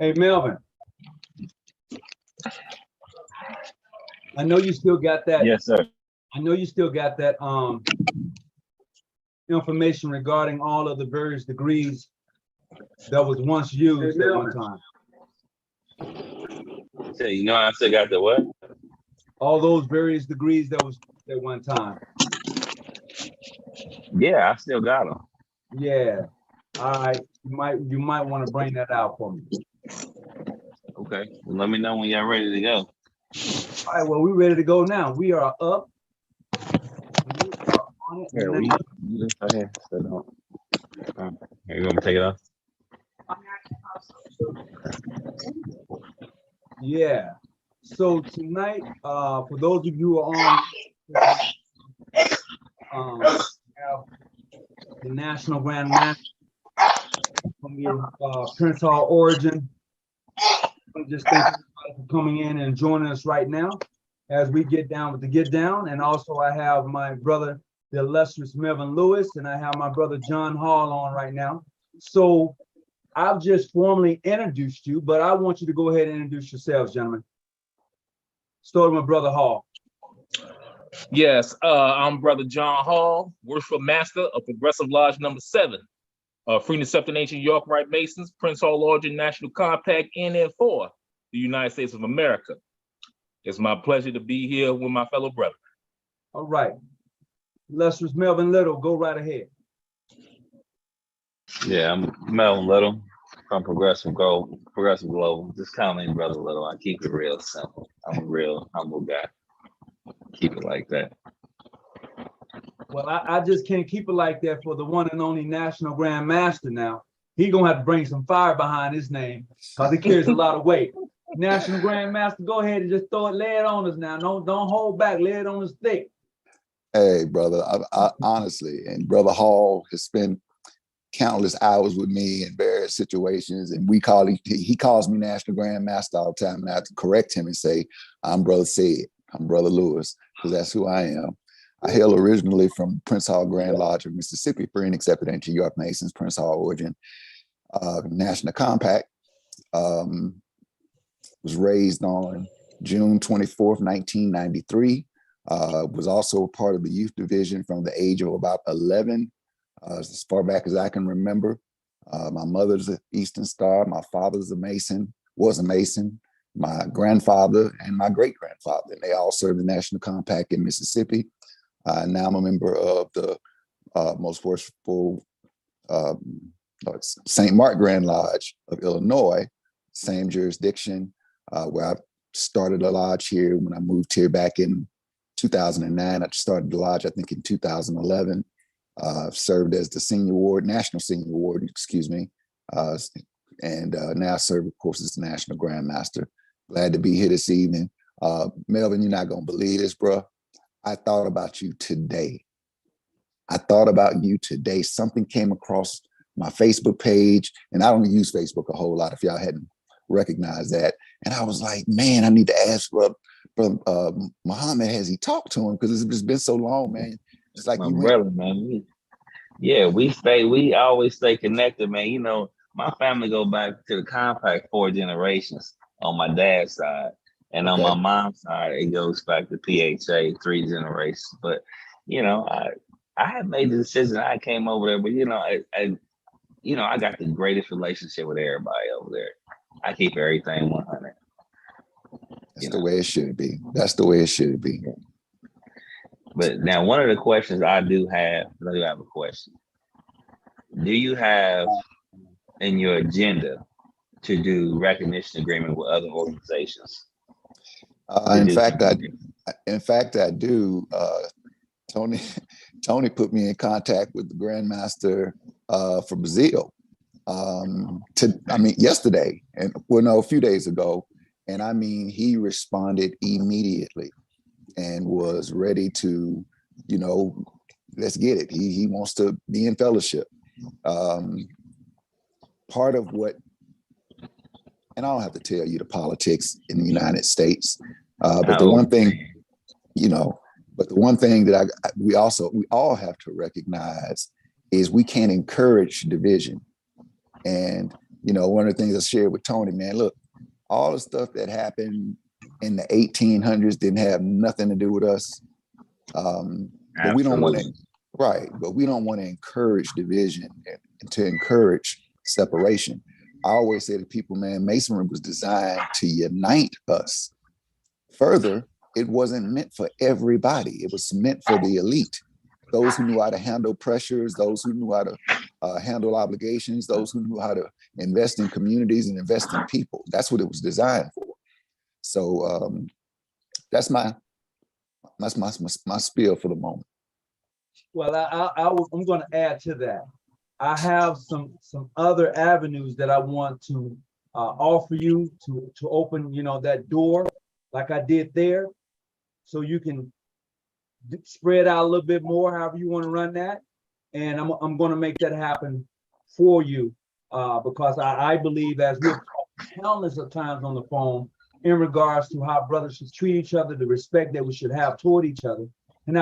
Hey, Melvin. I know you still got that. Yes, sir. I know you still got that information regarding all of the various degrees that was once used at one time. So, you know, I still got the what? All those various degrees that was at one time. Yeah, I still got them. Yeah. All right. You might want to bring that out for me. Okay. Well, let me know when you're ready to go. All right. Well, we're ready to go now. We are up. We are on it. Here, you just here. So don't. Here, you want me to take it off? Yeah. So tonight, for those of you who are on, have the National Grand Master from your Prince Hall origin. I just thank everybody for coming in and joining us right now as we get down with the get down. And also I have my brother, the illustrious Melvin Lewis, and I have my brother John Hall on right now. So I've just formally introduced you, but I want you to go ahead and introduce yourselves, gentlemen. Starting with Brother Hall. Yes, I'm Brother John Hall, Worshipful Master of Progressive Lodge number 7, Freedom Accepting Ancient York Rite Masons, Prince Hall Origin National Compact, NN4, the United States of America. It's my pleasure to be here with my fellow brother. All right. Illustrious Melvin Little, go right ahead. Yeah, I'm Melvin Little from Progressive Global. Just call me Brother Little. I keep it real simple. I'm a real humble guy. Keep it like that. Well, I just can't keep it like that for the one and only National Grand Master now. He gonna have to bring some fire behind his name because he carries a lot of weight. National Grand Master, go ahead and just lay it on us now. Don't hold back, lay it on us thick. Hey, brother, I honestly, and Brother Hall has spent countless hours with me in various situations, and he calls me National Grand Master all the time, and I have to correct him and say, I'm Brother Ced, I'm Brother Lewis, because that's who I am. I hail originally from Prince Hall Grand Lodge of Mississippi, Freedom Accepting Ancient York Masons, Prince Hall Origin, National Compact. Was raised on June 24th, 1993. Was also part of the youth division from the age of about 11, as far back as I can remember. My mother's an Eastern Star, my father's a Mason, was a Mason, my grandfather and my great-grandfather, and they all served the National Compact in Mississippi. Now I'm a member of the most worshipful St. Mark Grand Lodge of Illinois, same jurisdiction, where I started a lodge here when I moved here back in 2009. I started the lodge, I think, in 2011. Served as the national senior ward, and now serve, of course, as the National Grand Master. Glad to be here this evening. Melvin, you're not gonna believe this, bro. I thought about you today. Something came across my Facebook page, and I don't use Facebook a whole lot if y'all hadn't recognized that. And I was like, man, I need to ask Brother Muhammad, has he talked to him? Because it's been so long, man. It's like my brother, man. We always stay connected, man. You know, my family go back to the compact 4 generations on my dad's side. And on my mom's side, it goes back to PHO 3 generations. But, you know, I had made the decision. I came over there, but, I got the greatest relationship with everybody over there. I keep everything 100. That's the way it should be. That's the way it should be. But now, one of the questions I do have a question. Do you have in your agenda to do recognition agreement with other organizations? In fact, I do. Tony put me in contact with the Grandmaster for Brazil. Yesterday, a few days ago, and he responded immediately and was ready to, let's get it. He wants to be in fellowship. Part of what, and I don't have to tell you the politics in the United States, but the one thing that we all have to recognize is we can't encourage division. And You know, one of the things I shared with Tony, man, look, all the stuff that happened in the 1800s didn't have nothing to do with us. But we don't want to, right, but we don't want to encourage division and to encourage separation. I always say to people, man, Masonry was designed to unite us. Further, it wasn't meant for everybody. It was meant for the elite, those who knew how to handle pressures, those who knew how to handle obligations, those who knew how to invest in communities and invest in people. That's what it was designed for. So that's my spiel for the moment. Well, I'm going to add to that. I have some other avenues that I want to offer you to open, you know, that door like I did there, so you can spread out a little bit more, however you want to run that. And I'm going to make that happen for you because I believe, as we've talked countless of times on the phone, in regards to how brothers should treat each other, the respect that we should have toward each other, and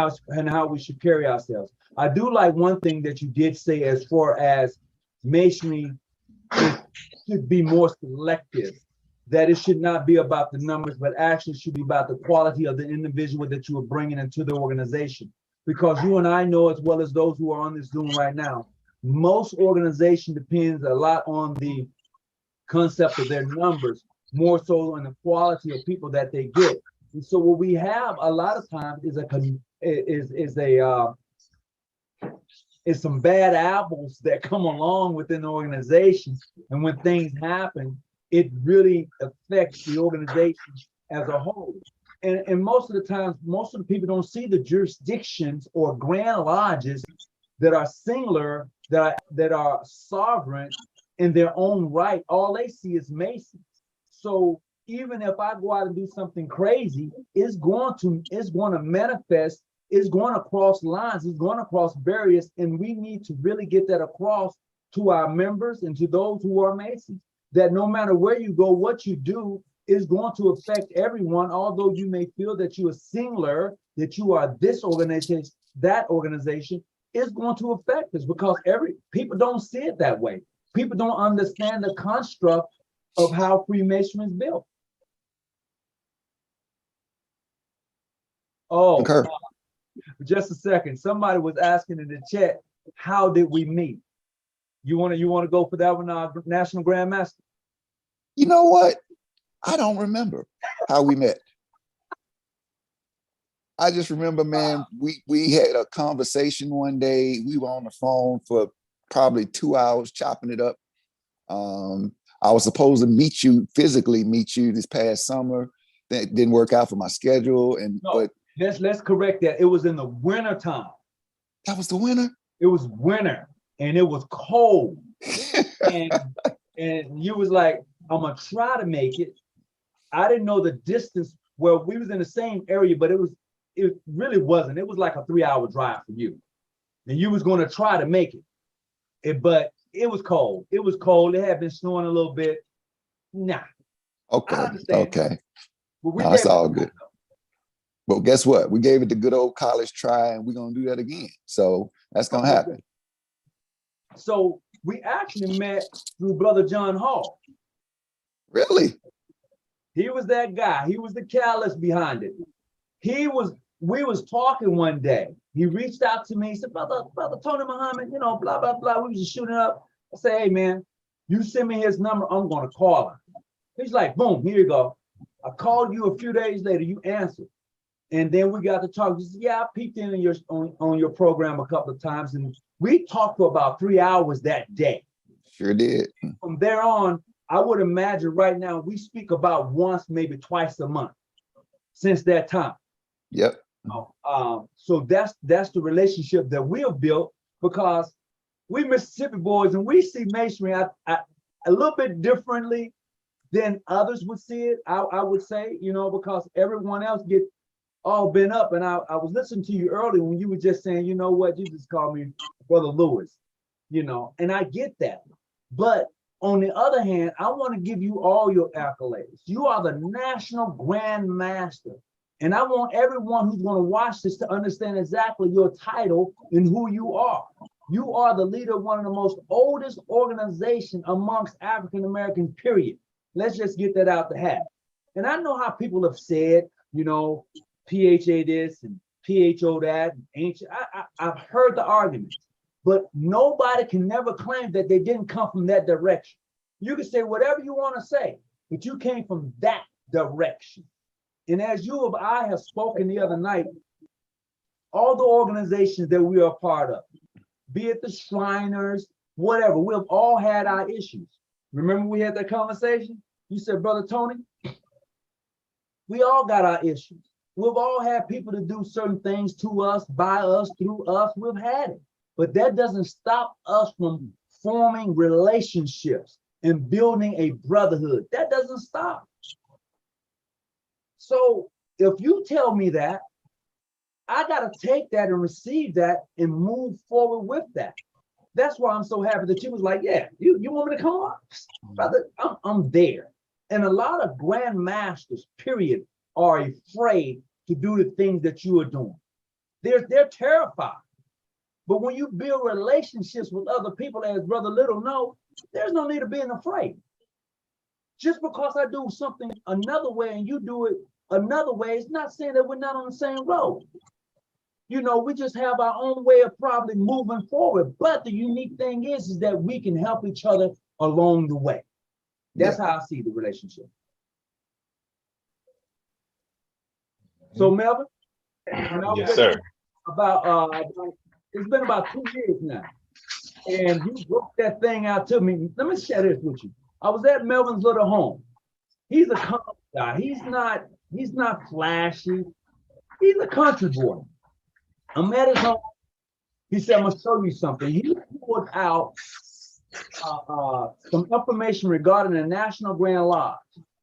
how we should carry ourselves. I do like one thing that you did say as far as Masonry should be more selective, that it should not be about the numbers, but actually should be about the quality of the individual that you are bringing into the organization. Because you and I know, as well as those who are on this Zoom right now, most organization depends a lot on the concept of their numbers, more so on the quality of people that they get. And so what we have a lot of times is some bad apples that come along within the organization. And when things happen, it really affects the organization as a whole. And most of the times, most of the people don't see the jurisdictions or grand lodges that are singular, that are sovereign in their own right. All they see is Masons. So even if I go out and do something crazy, it's going to manifest, it's going to cross lines, it's going to cross barriers, and we need to really get that across to our members and to those who are Masons, that no matter where you go, what you do is going to affect everyone. Although you may feel that you are singular, that you are this organization, that organization, is going to affect us, because people don't see it that way. People don't understand the construct of how Freemasonry is built. Oh, just a second. Somebody was asking in the chat, how did we meet? You want to go for that one, National Grandmaster? You know what? I don't remember how we met. I just remember, man, we had a conversation one day. We were on the phone for probably 2 hours chopping it up. I was supposed to physically meet you this past summer. That didn't work out for my schedule. But let's correct that. It was in the winter time. That was the winter? It was winter and it was cold. and you was like, I'm gonna try to make it. I didn't know the distance. Well, we was in the same area, but it really wasn't. It was like a 3-hour drive for you. And you was gonna try to make it. But it was cold. It was cold. It had been snowing a little bit. Nah. Okay. Okay. No, that's all good. But guess what? We gave it the good old college try, and we're gonna do that again. So that's gonna happen. So we actually met through Brother John Hall. Really? He was that guy. He was the catalyst behind it. We was talking one day. He reached out to me. He said, Brother Tony Muhammad, you know, blah, blah, blah. We was just shooting up. I said, hey, man, you send me his number. I'm going to call him. He's like, boom, here you go. I called you a few days later. You answered. And then we got to talk. He said, yeah, I peeked in on your program a couple of times. And we talked for about 3 hours that day. Sure did. From there on, I would imagine right now we speak about once, maybe twice a month since that time. Yep. So that's the relationship that we have built, because we Mississippi boys and we see Masonry a little bit differently than others would see it. I would say, you know, because everyone else get all bent up. And I was listening to you earlier when you were just saying, you know what, you just called me Brother Lewis, you know, and I get that. But on the other hand, I want to give you all your accolades. You are the National Grand Master. And I want everyone who's going to watch this to understand exactly your title and who you are. You are the leader of one of the most oldest organizations amongst African Americans, period. Let's just get that out the hat. And I know how people have said, you know, PHA this and PHO that. I've heard the arguments, but nobody can never claim that they didn't come from that direction. You can say whatever you want to say, but you came from that direction. And as I have spoken the other night, all the organizations that we are a part of, be it the Shriners, whatever, we've all had our issues. Remember we had that conversation? You said, Brother Tony, we all got our issues. We've all had people to do certain things to us, by us, through us. We've had it. But that doesn't stop us from forming relationships and building a brotherhood. That doesn't stop. So if you tell me that, I got to take that and receive that and move forward with that. That's why I'm so happy that you was like, yeah, you want me to come up? Brother, I'm there. And a lot of grandmasters, period, are afraid to do the things that you are doing. They're terrified. But when you build relationships with other people, as Brother Little know, there's no need of being afraid. Just because I do something another way and you do it another way, it's not saying that we're not on the same road. You know, we just have our own way of probably moving forward. But the unique thing is that we can help each other along the way. That's how I see the relationship. So Melvin, Yes, sir. It's been about 2 years now, and you broke that thing out to me. Let me share this with you. I was at Melvin's little home. He's a country guy. He's not flashy. He's a country boy. I'm at his home. He said, I'm gonna show you something. He pulled out some information regarding the National Grand Lodge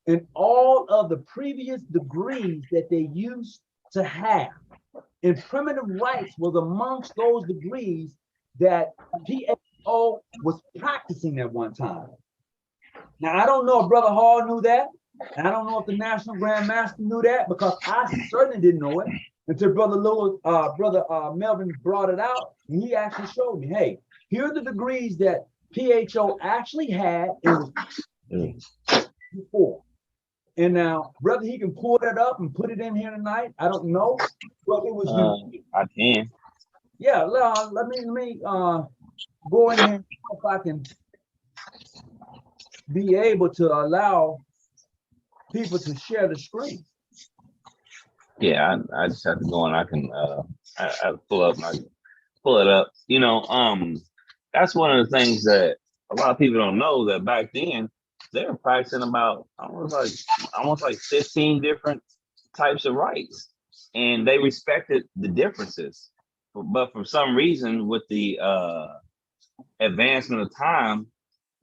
and all of the previous degrees that they used to have. And primitive rites was amongst those degrees that PHO was practicing at one time. Now, I don't know if Brother Hall knew that. And I don't know if the National Grand Master knew that, because I certainly didn't know it until Brother Melvin brought it out. And he actually showed me, hey, here are the degrees that PHO actually had before. And now, brother, he can pull that up and put it in here tonight. I don't know, but it was unique. I can. Yeah, let me go in here and see if I can be able to allow people to share the screen. Yeah, I just have to go and I can I pull it up. You know, that's one of the things that a lot of people don't know, that back then they were practicing about almost like 15 different types of rites, and they respected the differences. But for some reason, with the advancement of time,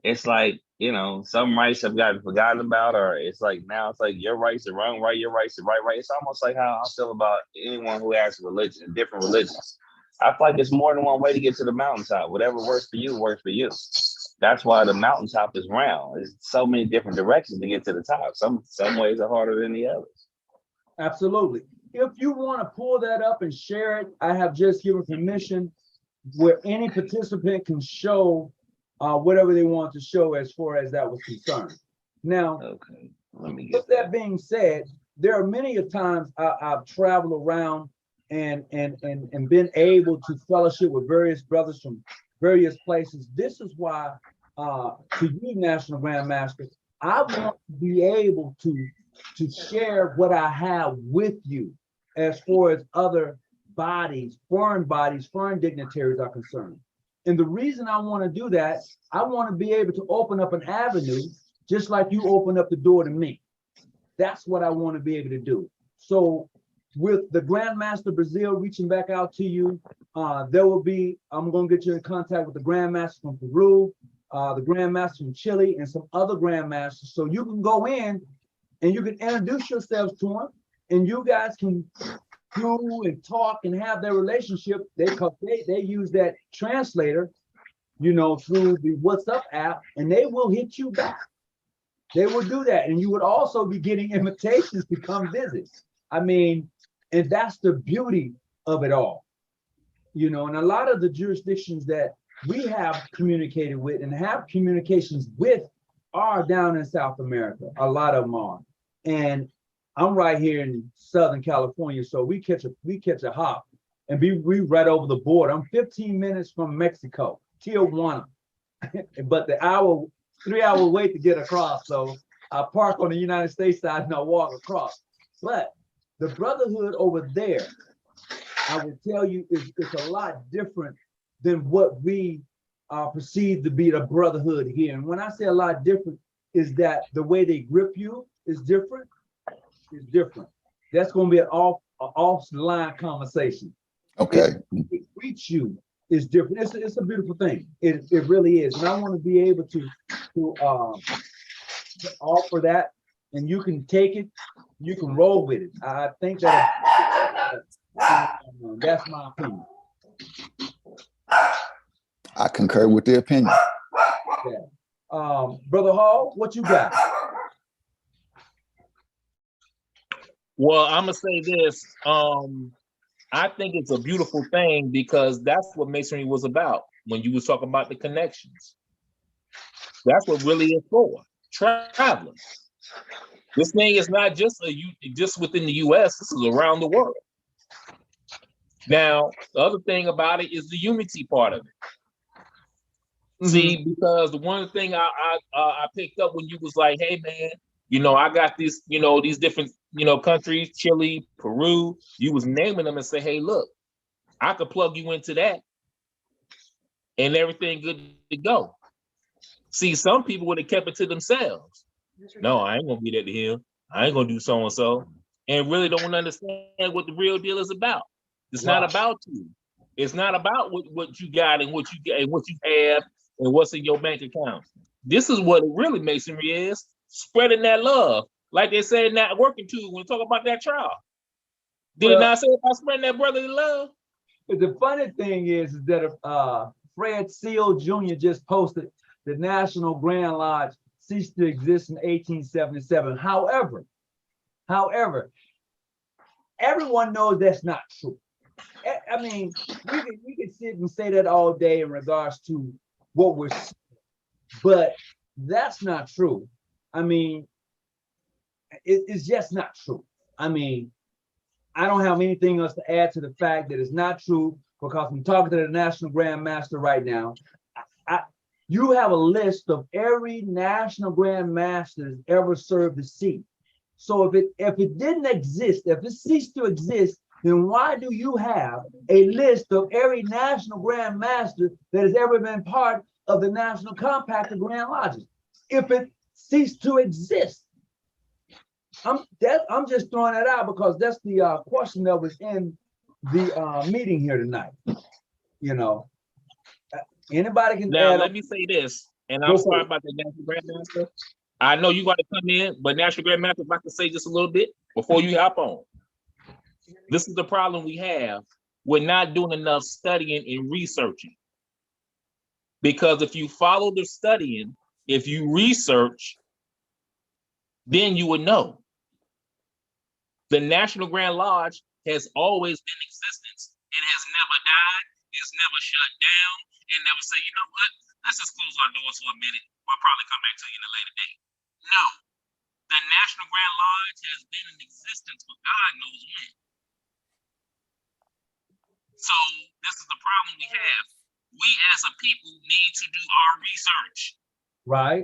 it's like, you know, some rights have gotten forgotten about, or it's like now it's like your rights are wrong right, your rights are right. It's almost like how I feel about anyone who has religion, different religions. I feel like it's more than one way to get to the mountaintop. Whatever works for you, works for you. That's why the mountaintop is round. There's so many different directions to get to the top. Some ways are harder than the others. Absolutely. If you want to pull that up and share it, I have just given permission where any participant can show whatever they want to show as far as that was concerned. Now, okay, let me get with that being said, there are many of times I've traveled around and been able to fellowship with various brothers from various places. This is why, to you, National Grandmaster, I want to be able to share what I have with you as far as other bodies, foreign dignitaries are concerned. And the reason I want to do that, I want to be able to open up an avenue, just like you open up the door to me. That's what I want to be able to do. So with the Grandmaster Brazil reaching back out to you, there will be, I'm going to get you in contact with the Grandmaster from Peru, the Grandmaster from Chile, and some other Grandmasters. So you can go in and you can introduce yourselves to them, and you guys can do and talk and have their relationship. They use that translator, you know, through the WhatsApp app, and they will hit you back. They will do that. And you would also be getting invitations to come visit. I mean, and that's the beauty of it all. you know, and a lot of the jurisdictions that we have communicated with and have communications with are down in South America. A lot of them are. And I'm right here in Southern California, so we catch a hop and we right over the border. I'm 15 minutes from Mexico, Tijuana, but the 3-hour wait to get across. So I park on the United States side and I walk across. But the brotherhood over there, I would tell you, it's a lot different than what we perceive to be the brotherhood here. And when I say a lot different, is that the way they grip you is different. Is different. That's going to be an off-line conversation. Okay. They greet you is different. It's a beautiful thing. It really is. And I want to be able to offer that, and you can take it, you can roll with it. I think that that's my opinion. I concur with the opinion. Yeah. Brother Hall, what you got? Well, I'm gonna say this. I think it's a beautiful thing because that's what Masonry was about when you was talking about the connections. That's what really is for traveling. This thing is not just just within the U.S. This is around the world. Now, the other thing about it is the unity part of it. See, because the one thing I picked up when you was like, hey man, you know, I got this, you know, these different, you know, countries, Chile, Peru, you was naming them and say, hey, look, I could plug you into that and everything good to go. See, some people would have kept it to themselves. No, I ain't gonna be that to him. I ain't gonna do so and so, and really don't understand what the real deal is about. It's not about you. It's not about what you got and what you get and what you have and what's in your bank account. This is what it really Masonry is, spreading that love. Like they say in that working too, when we talk about that trial. Did it not say about spreading that brotherly love? The funny thing is that Fred Seal Jr. just posted the National Grand Lodge ceased to exist in 1877. However, everyone knows that's not true. I mean, we can sit and say that all day in regards to what we're seeing, but that's not true. I mean, it's just not true. I mean, I don't have anything else to add to the fact that it's not true because I'm talking to the National Grand Master right now. You have a list of every National Grand Master that's ever served the seat. So if it didn't exist, if it ceased to exist, then why do you have a list of every National Grand Master that has ever been part of the National Compact of Grand Lodges? If it ceased to exist, I'm just throwing that out because that's the question that was in the meeting here tonight. You know, anybody can. Now let me say this, and I'm sorry about the National Grand Master. I know you got to come in, but National Grand Master, if I can say just a little bit before you hop on. This is the problem we have. We're not doing enough studying and researching. Because if you follow the studying, if you research, then you would know. The National Grand Lodge has always been in existence. It has never died. It's never shut down. It never said, you know what? Let's just close our doors for a minute. We'll probably come back to you in a later date. No. The National Grand Lodge has been in existence for God knows when. So this is the problem we have. We as a people need to do our research. Right.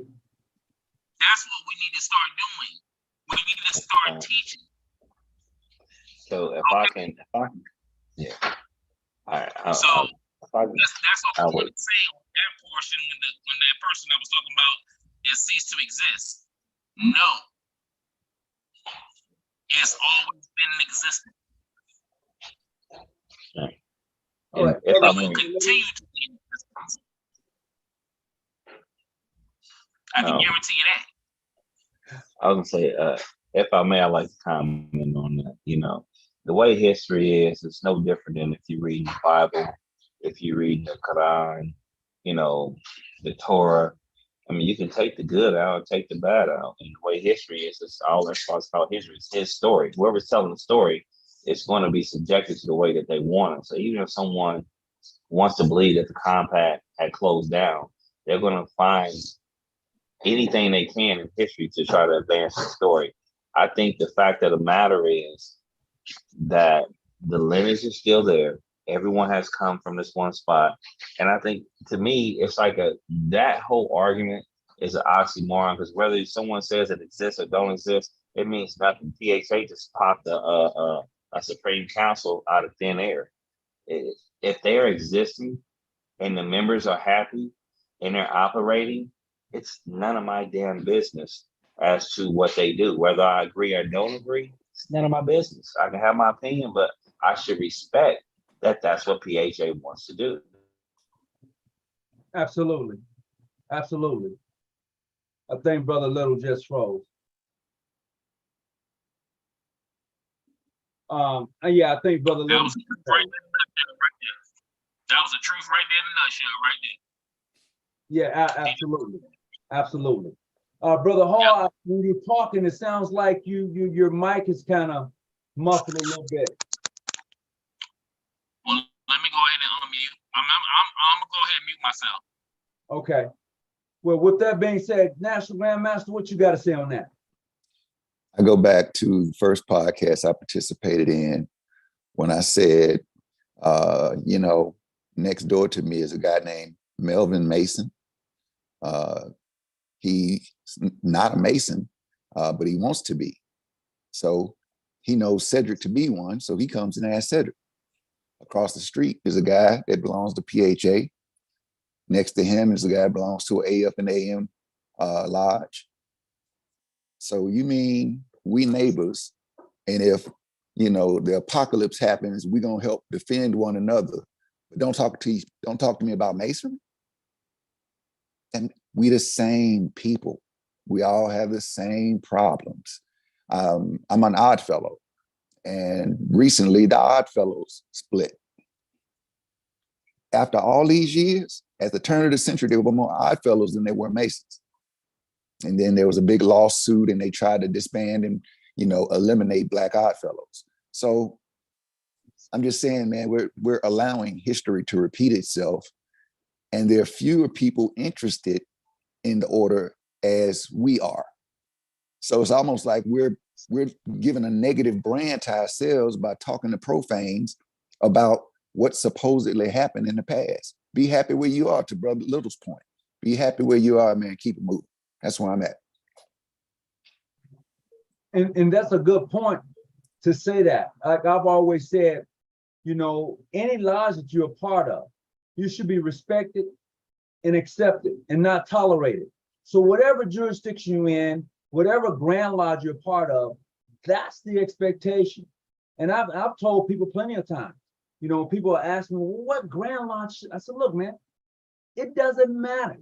That's what we need to start doing. We need to start teaching. So if I can, yeah. All right. That's all I want to say on that portion when that person I was talking about has ceased to exist. No. It's always been in existence. Right. It will continue to be in existence. I can guarantee you that. I was gonna say, if I may, I'd like to comment on that. You know, the way history is, it's no different than if you read the Bible, if you read the Quran, you know, the Torah. I mean, you can take the good out, take the bad out. And the way history is, it's all that's what's called history. It's his story. Whoever's telling the story, it's going to be subjected to the way that they want it. So even if someone wants to believe that the compact had closed down, they're going to find anything they can in history to try to advance the story. I think the fact of the matter is that the lineage is still there. Everyone has come from this one spot. And I think, to me, it's like that whole argument is an oxymoron, because whether someone says it exists or don't exist, it means nothing. PHA just popped a Supreme Council out of thin air. If they're existing and the members are happy and they're operating, it's none of my damn business as to what they do. Whether I agree or don't agree, it's none of my business. I can have my opinion, but I should respect that that's what PHA wants to do. Absolutely. Absolutely. I think Brother Little just froze. Yeah, I think Brother That Little. was the truth right there. That was the truth right there in a nutshell, right there. Yeah, absolutely. Absolutely. Brother Hall, when you're talking, it sounds like your mic is kind of muffled a little bit. Well, let me go ahead and unmute. I'm gonna go ahead and mute myself. Okay. Well, with that being said, National Grandmaster, what you got to say on that? I go back to the first podcast I participated in when I said, next door to me is a guy named Melvin Mason. He's not a Mason, but he wants to be. So he knows Cedric to be one. So he comes and asks Cedric. Across the street is a guy that belongs to PHA. Next to him is a guy that belongs to an AF and AM lodge. So you mean we neighbors, and if the apocalypse happens, we're gonna help defend one another. But don't talk to me about masonry. And we the same people. We all have the same problems. I'm an odd fellow, and recently the Odd Fellows split. After all these years, at the turn of the century, there were more Odd Fellows than there were Masons. And then there was a big lawsuit, and they tried to disband and eliminate Black Odd Fellows. So I'm just saying, man, we're allowing history to repeat itself, and there are fewer people interested in the order as we are. So it's almost like we're giving a negative brand to ourselves by talking to profanes about what supposedly happened in the past. Be happy where you are, to Brother Little's point. Be happy where you are, man. Keep it moving. That's where I'm at. And that's a good point to say that. Like I've always said, any lodge that you're a part of, you should be respected and accepted and not tolerated. So whatever jurisdiction you're in, whatever Grand Lodge you're a part of, that's the expectation. And I've told people plenty of times, people ask me, well, what Grand Lodge? I said, look, man, it doesn't matter.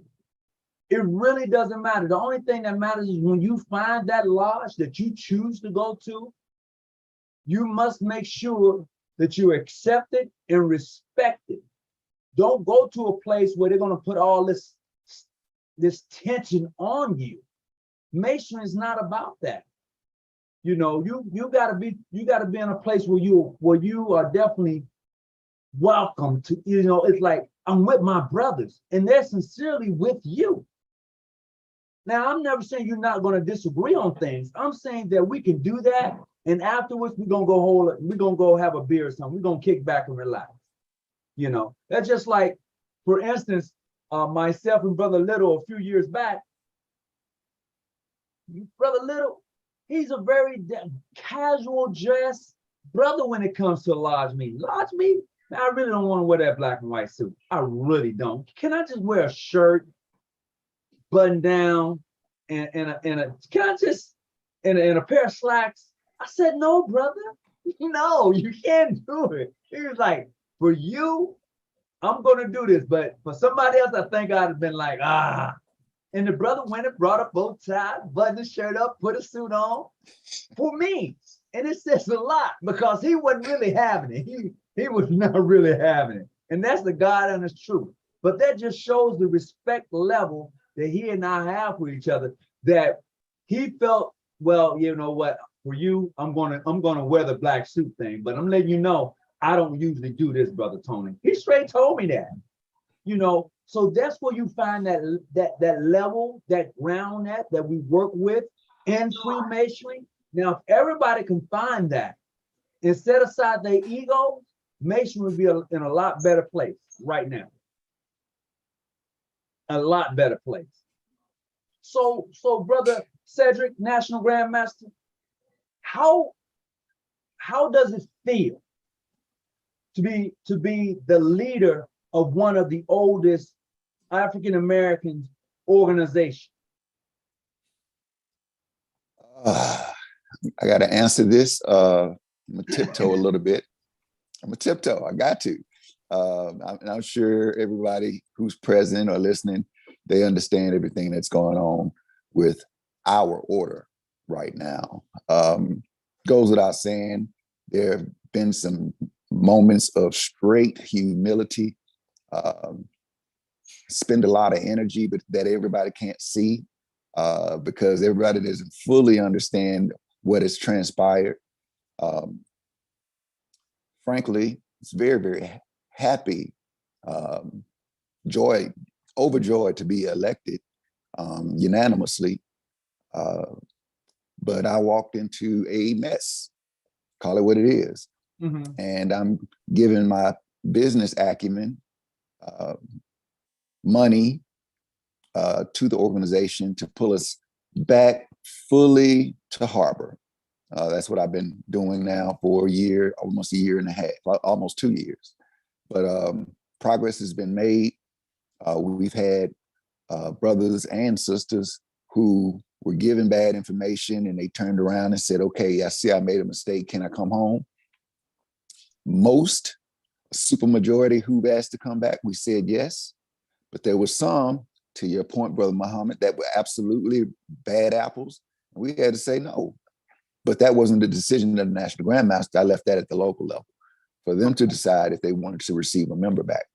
It really doesn't matter. The only thing that matters is when you find that lodge that you choose to go to, you must make sure that you're accepted and respected. Don't go to a place where they're going to put all this tension on you. Masonry is not about that. You gotta be in a place where you are definitely welcome to, it's like, I'm with my brothers and they're sincerely with you. Now, I'm never saying you're not going to disagree on things. I'm saying that we can do that, and afterwards we're gonna go have a beer or something. We're gonna kick back and relax. That's just like, for instance, myself and Brother Little a few years back. Brother Little, he's a very casual dress brother when it comes to a lodge meeting. Lodge meeting, man, I really don't want to wear that black and white suit. I really don't. Can I just wear a shirt, button down, and a pair of slacks? I said, no, brother. No, you can't do it. He was like, for you, I'm gonna do this. But for somebody else, I think I'd have been like, ah. And the brother went and brought a bow tie, buttoned his shirt up, put a suit on for me. And it says a lot because he wasn't really having it. He was not really having it. And that's the God honest truth. But that just shows the respect level that he and I have for each other, that he felt, well, you know what, for you, I'm gonna wear the black suit thing, but I'm letting you know, I don't usually do this, Brother Tony. He straight told me that. So that's where you find that level, that ground that we work with in Freemasonry. Now, if everybody can find that and set aside their egos, Masonry would be in a lot better place right now. A lot better place. So Brother Cedric, National Grandmaster, how does it feel to be the leader of one of the oldest African American organizations? I got to answer this. I'm gonna tiptoe a little bit. I'm a tiptoe. I got to. I'm sure everybody who's present or listening, they understand everything that's going on with our order right now. Goes without saying, there have been some moments of straight humility, spend a lot of energy, but that everybody can't see because everybody doesn't fully understand what has transpired. Frankly, it's very, very happy, overjoyed to be elected unanimously. But I walked into a mess, call it what it is. Mm-hmm. And I'm giving my business acumen, money to the organization to pull us back fully to harbor. That's what I've been doing now for a year, almost a year and a half, almost 2 years. But progress has been made. We've had brothers and sisters who were given bad information and they turned around and said, okay, I see I made a mistake. Can I come home? Most, super majority who've asked to come back, we said yes. But there were some, to your point, Brother Muhammad, that were absolutely bad apples. We had to say no. But that wasn't the decision of the National Grandmaster. I left that at the local level for them to decide if they wanted to receive a member back.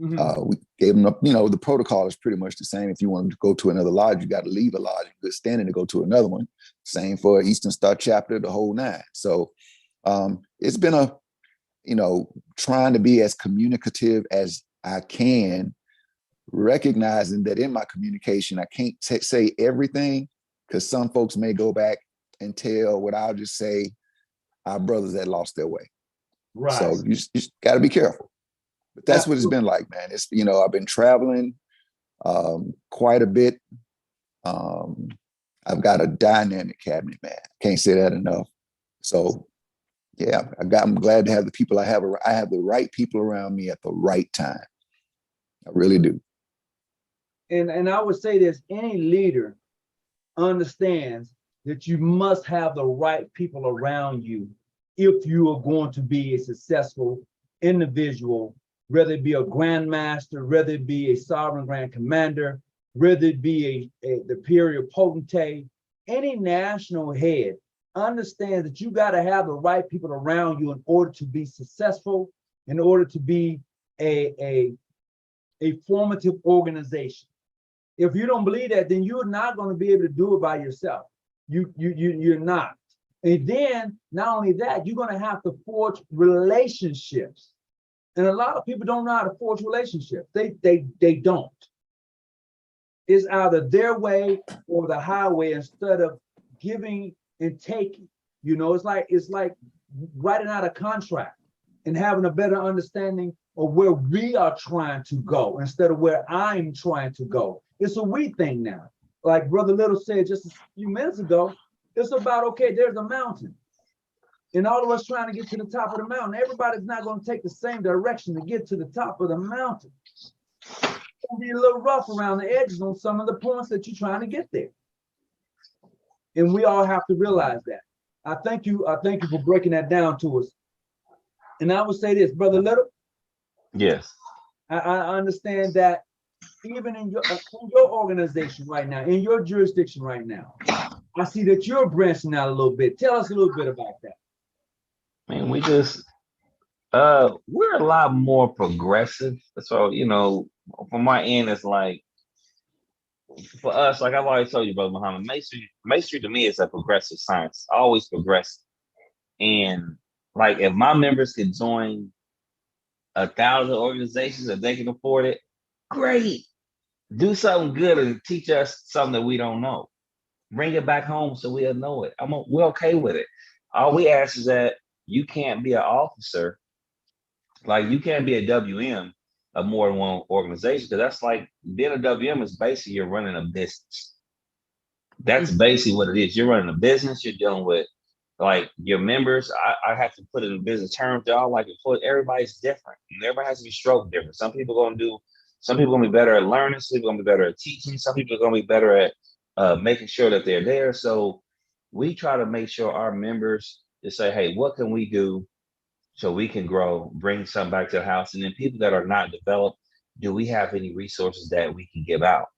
Mm-hmm. We gave them, the protocol is pretty much the same. If you wanted to go to another lodge, you got to leave a lodge in good standing to go to another one. Same for Eastern Star chapter, the whole nine. So it's been trying to be as communicative as I can, recognizing that in my communication, I can't say everything because some folks may go back and tell what I'll just say, our brothers that lost their way. Right. So you just got to be careful. But that's what it's been like, man. It's, I've been traveling quite a bit. I've got a dynamic cabinet, man. Can't say that enough. So yeah, I'm glad to have the people I have. I have the right people around me at the right time. I really do. And I would say this, any leader understands that you must have the right people around you if you are going to be a successful individual, whether it be a grandmaster, whether it be a sovereign grand commander, whether it be the imperial potentate, any national head understands that you got to have the right people around you in order to be successful, in order to be a formative organization. If you don't believe that, then you're not going to be able to do it by yourself. You're not. And then not only that, you're going to have to forge relationships. And a lot of people don't know how to forge relationships. They don't. It's either their way or the highway instead of giving and taking. It's like writing out a contract and having a better understanding of where we are trying to go instead of where I'm trying to go. It's a we thing now. Like Brother Little said just a few minutes ago, it's about, okay, there's a mountain. And all of us trying to get to the top of the mountain. Everybody's not going to take the same direction to get to the top of the mountain. It's going to be a little rough around the edges on some of the points that you're trying to get there. And we all have to realize that. I thank you for breaking that down to us. And I would say this, Brother Little. Yes. I understand that even in your organization right now, in your jurisdiction right now, I see that you're branching out a little bit. Tell us a little bit about that. Man, we just we're a lot more progressive. So, from my end, it's like for us, like I've always told you, Brother Muhammad, masonry to me is a progressive science, always progressive. And Like if my members could join 1,000 organizations if they can afford it, great. Do something good and teach us something that we don't know. Bring it back home so we'll know it. We're okay with it. All we ask is that you can't be an officer, like you can't be a WM of more than one organization, because that's like being a WM is basically you're running a business. That's basically what it is. You're running a business. You're dealing with like your members. I have to put it in business terms. Y'all like everybody's different. Everybody has to be stroked different. Some people gonna be better at learning. Some people gonna be better at teaching. Some people are gonna be better at making sure that they're there. So we try to make sure our members to say, hey, what can we do so we can grow, bring something back to the house? And then people that are not developed, do we have any resources that we can give out?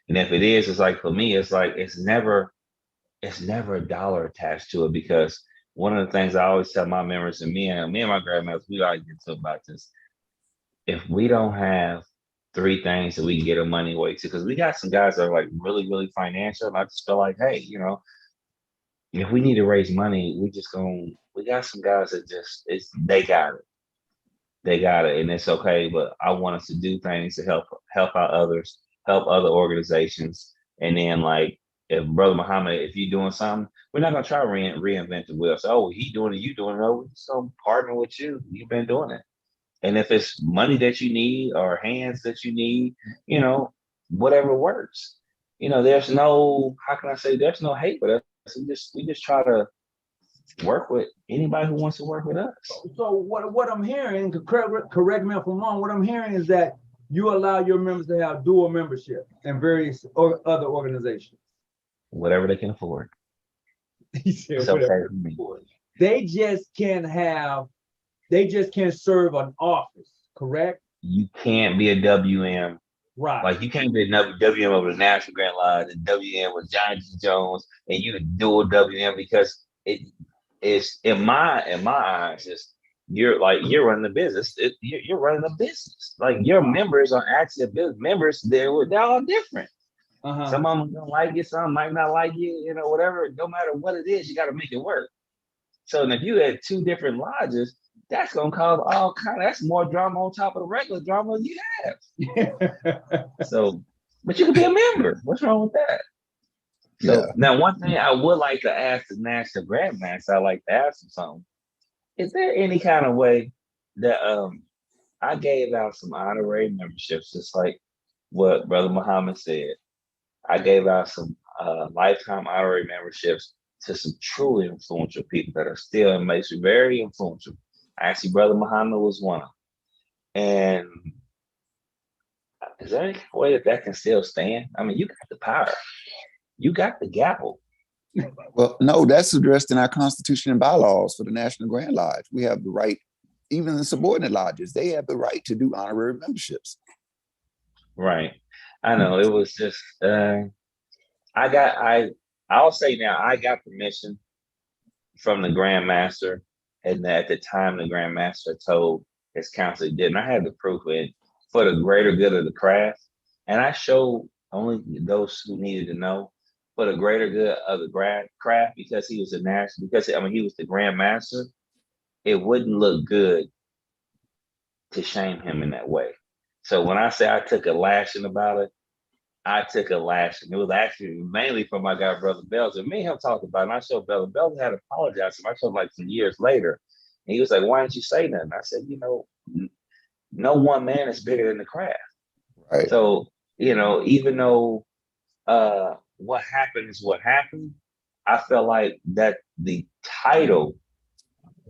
And if it is, it's like for me, it's like it's never a dollar attached to it, because one of the things I always tell my members, and me and my grandmothers, we always get to about this. If we don't have three things that we can get our money away to, because we got some guys that are like really, really financial, and I just feel like, hey, if we need to raise money, we got some guys that they got it, and it's okay. But I want us to do things to help out others, help other organizations, and then like if Brother Muhammad, if you're doing something, we're not gonna try to reinvent the wheel. So, oh, he doing it, you doing it. No, we're just gonna partner with you. You've been doing it, and if it's money that you need or hands that you need, whatever works. There's no, how can I say, there's no hate with us. We just try to work with anybody who wants to work with us. So what I'm hearing, correct me if I'm wrong, what I'm hearing is that you allow your members to have dual membership in various other organizations. Whatever they can afford. It's okay. They just can't serve an office, correct? You can't be a WM. Right. Like you can't be a WM of the National Grand Lodge and WM with John G. Jones, and you dual WM, because it is in my eyes, you're running a business. You're running a business. Like your members are actually business members. They're all different. Some of them don't like it, some might not like it, whatever. No matter what it is, you got to make it work. So if you had two different lodges, that's gonna cause all kind of, that's more drama on top of the regular drama you have. So, but you can be a member. What's wrong with that? So now, one thing I would like to ask the National Grandmaster, I like to ask him something. Is there any kind of way that I gave out some honorary memberships, just like what Brother Muhammad said? I gave out some lifetime honorary memberships to some truly influential people that are still in Masonry, very influential. Actually, Brother Muhammad was one of them. And is there any way that can still stand? I mean, you got the power. You got the gavel. Well, no, that's addressed in our Constitution and bylaws for the National Grand Lodge. We have the right, even the subordinate lodges, they have the right to do honorary memberships. Right. I know, it was just, I'll say now, I got permission from the Grand Master, and at the time the Grand Master told his council he didn't. I had the proof it for the greater good of the craft, and I showed only those who needed to know for the greater good of the craft, because he was he was the Grand Master. It wouldn't look good to shame him in that way. So when I say I took a lashing about it, I took a lashing. It was actually mainly from my guy, Brother Bells. And me and him talked about it, and I showed Brother Bells had apologized to him. I showed like some years later. And he was like, why didn't you say nothing? I said, no one man is bigger than the craft. Right. So, even though what happened is what happened, I felt like that the title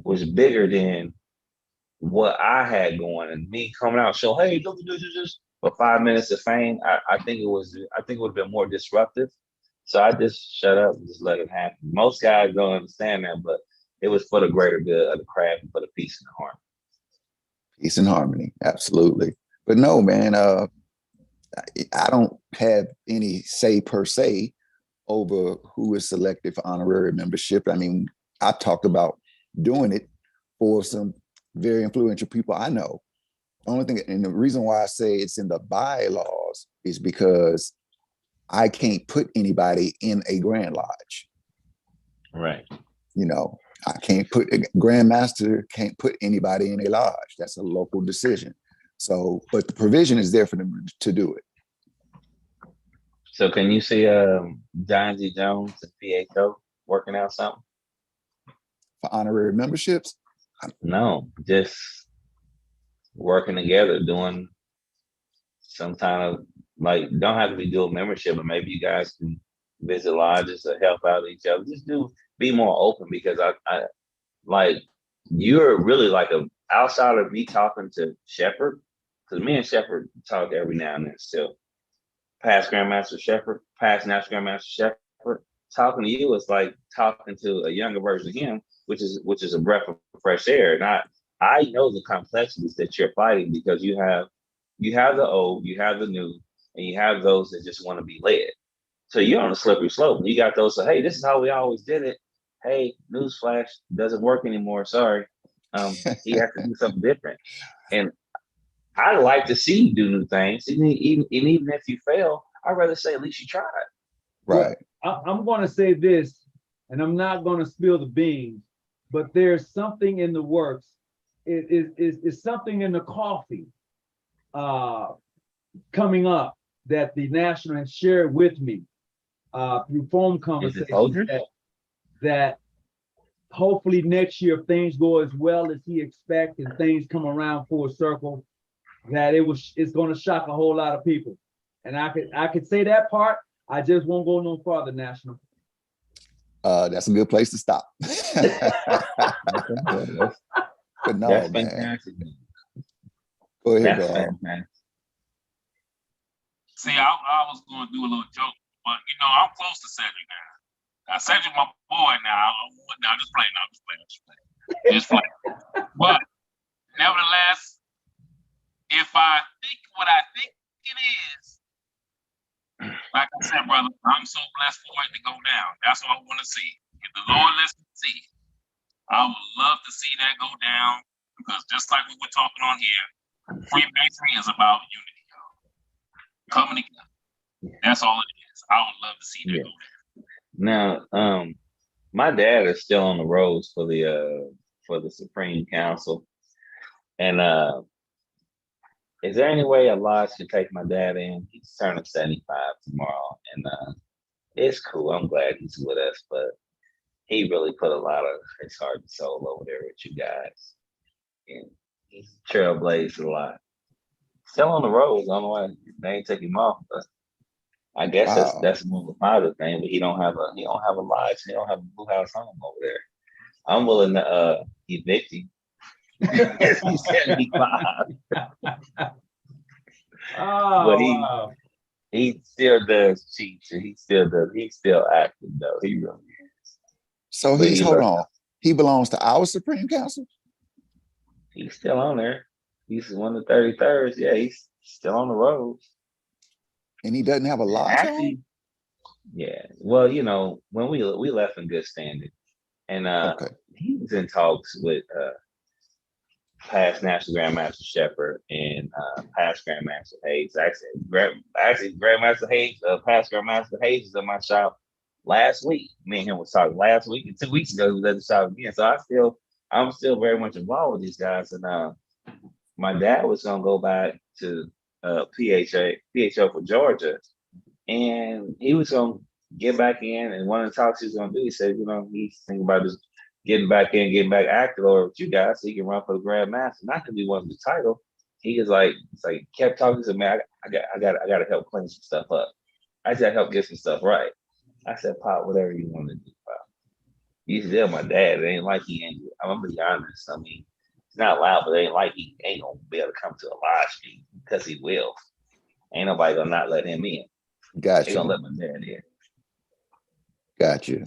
was bigger than what I had going, and me coming out show, hey, don't do this for 5 minutes of fame. I think it would have been more disruptive. So I just shut up and just let it happen. Most guys don't understand that, but it was for the greater good of the craft and for the peace and the harmony. Peace and harmony, absolutely. But no, man, I don't have any say per se over who is selected for honorary membership. I mean, I've talked about doing it for some very influential people I know. The only thing, and the reason why I say it's in the bylaws is because I can't put anybody in a Grand Lodge. Right. I can't put Grandmaster can't put anybody in a lodge. That's a local decision. So, but the provision is there for them to do it. So can you see John G. Jones and PHO working out something? For honorary memberships? No, just working together, doing some kind of, like, don't have to be dual membership, but maybe you guys can visit lodges to help out each other. Just be more open, because I like, you're really like a outside of me talking to Shepherd, because me and Shepherd talk every now and then still. Past Grandmaster Shepherd, past National Grandmaster Shepherd, talking to you is like talking to a younger version of him, which is a breath of fresh air. And I know the complexities that you're fighting, because you have the old, you have the new, and you have those that just want to be led. So you're on a slippery slope. And you got those say, hey, this is how we always did it. Hey, newsflash, doesn't work anymore. Sorry. You have to do something different. And I like to see you do new things. And even if you fail, I'd rather say at least you tried. Right. Well, I'm going to say this, and I'm not going to spill the beans, but there's something in the works. It's something in the coffee coming up that the National has shared with me through phone conversations that hopefully next year, if things go as well as he expects and things come around full circle, that it's going to shock a whole lot of people. And I could say that part. I just won't go no farther, National. That's a good place to stop. But no, that's man. fantastic. Go ahead, That's dog. fantastic. See, I was going to do a little joke, but I'm close to Cedric now. Cedric, my boy now. Just playing. Just playing. But nevertheless, if I think what I think it is, like I said, brother, I'm so blessed for it to go down. That's what I want to see. If the Lord lets me see, I would love to see that go down, because just like we were talking on here, Freemasonry is about unity, y'all. Coming together. That's all it is. I would love to see that go down. Now, my dad is still on the roads for the Supreme Council, and is there any way a lodge can take my dad in? He's turning 75 tomorrow, and it's cool. I'm glad he's with us, but he really put a lot of his heart and soul over there with you guys, and he's trailblazed a lot. Still on the roads. I don't know why they ain't taking him off, but I guess that's more of a positive thing. But he don't have a lodge. He don't have a blue house home over there. I'm willing to evict him. He's 75. Oh, but he still does cheat. He's still active though. He really is. So hold on. He belongs to our Supreme Council? He's still on there. He's one of the 33rds. Yeah, he's still on the road. And he doesn't have a lodge home? Yeah. Well, when we left in good standing. And he was in talks with past National Grandmaster Shepherd and past Grandmaster Hayes. Actually, Grandmaster Hayes, past Grandmaster Hayes was in my shop last week. Me and him was talking last week, and 2 weeks ago he was at the shop again. So I'm still very much involved with these guys. And my dad was gonna go back to PHO for Georgia, and he was gonna get back in. And one of the talks he was gonna do, he said, he's thinking about just getting back in, getting back active over with you guys, so he can run for the Grand Master. Not because he wanted the title. He is like, kept talking to me. Man, I got to help clean some stuff up. I just help get some stuff right. I said, Pop, whatever you want to do, Pop. You should tell my dad. It ain't like he ain't. I'm gonna be honest. I mean, it's not loud, but it ain't like he ain't gonna be able to come to a live stream, because he will. Ain't nobody gonna not let him in. Gotcha. They gonna let my dad in. Gotcha.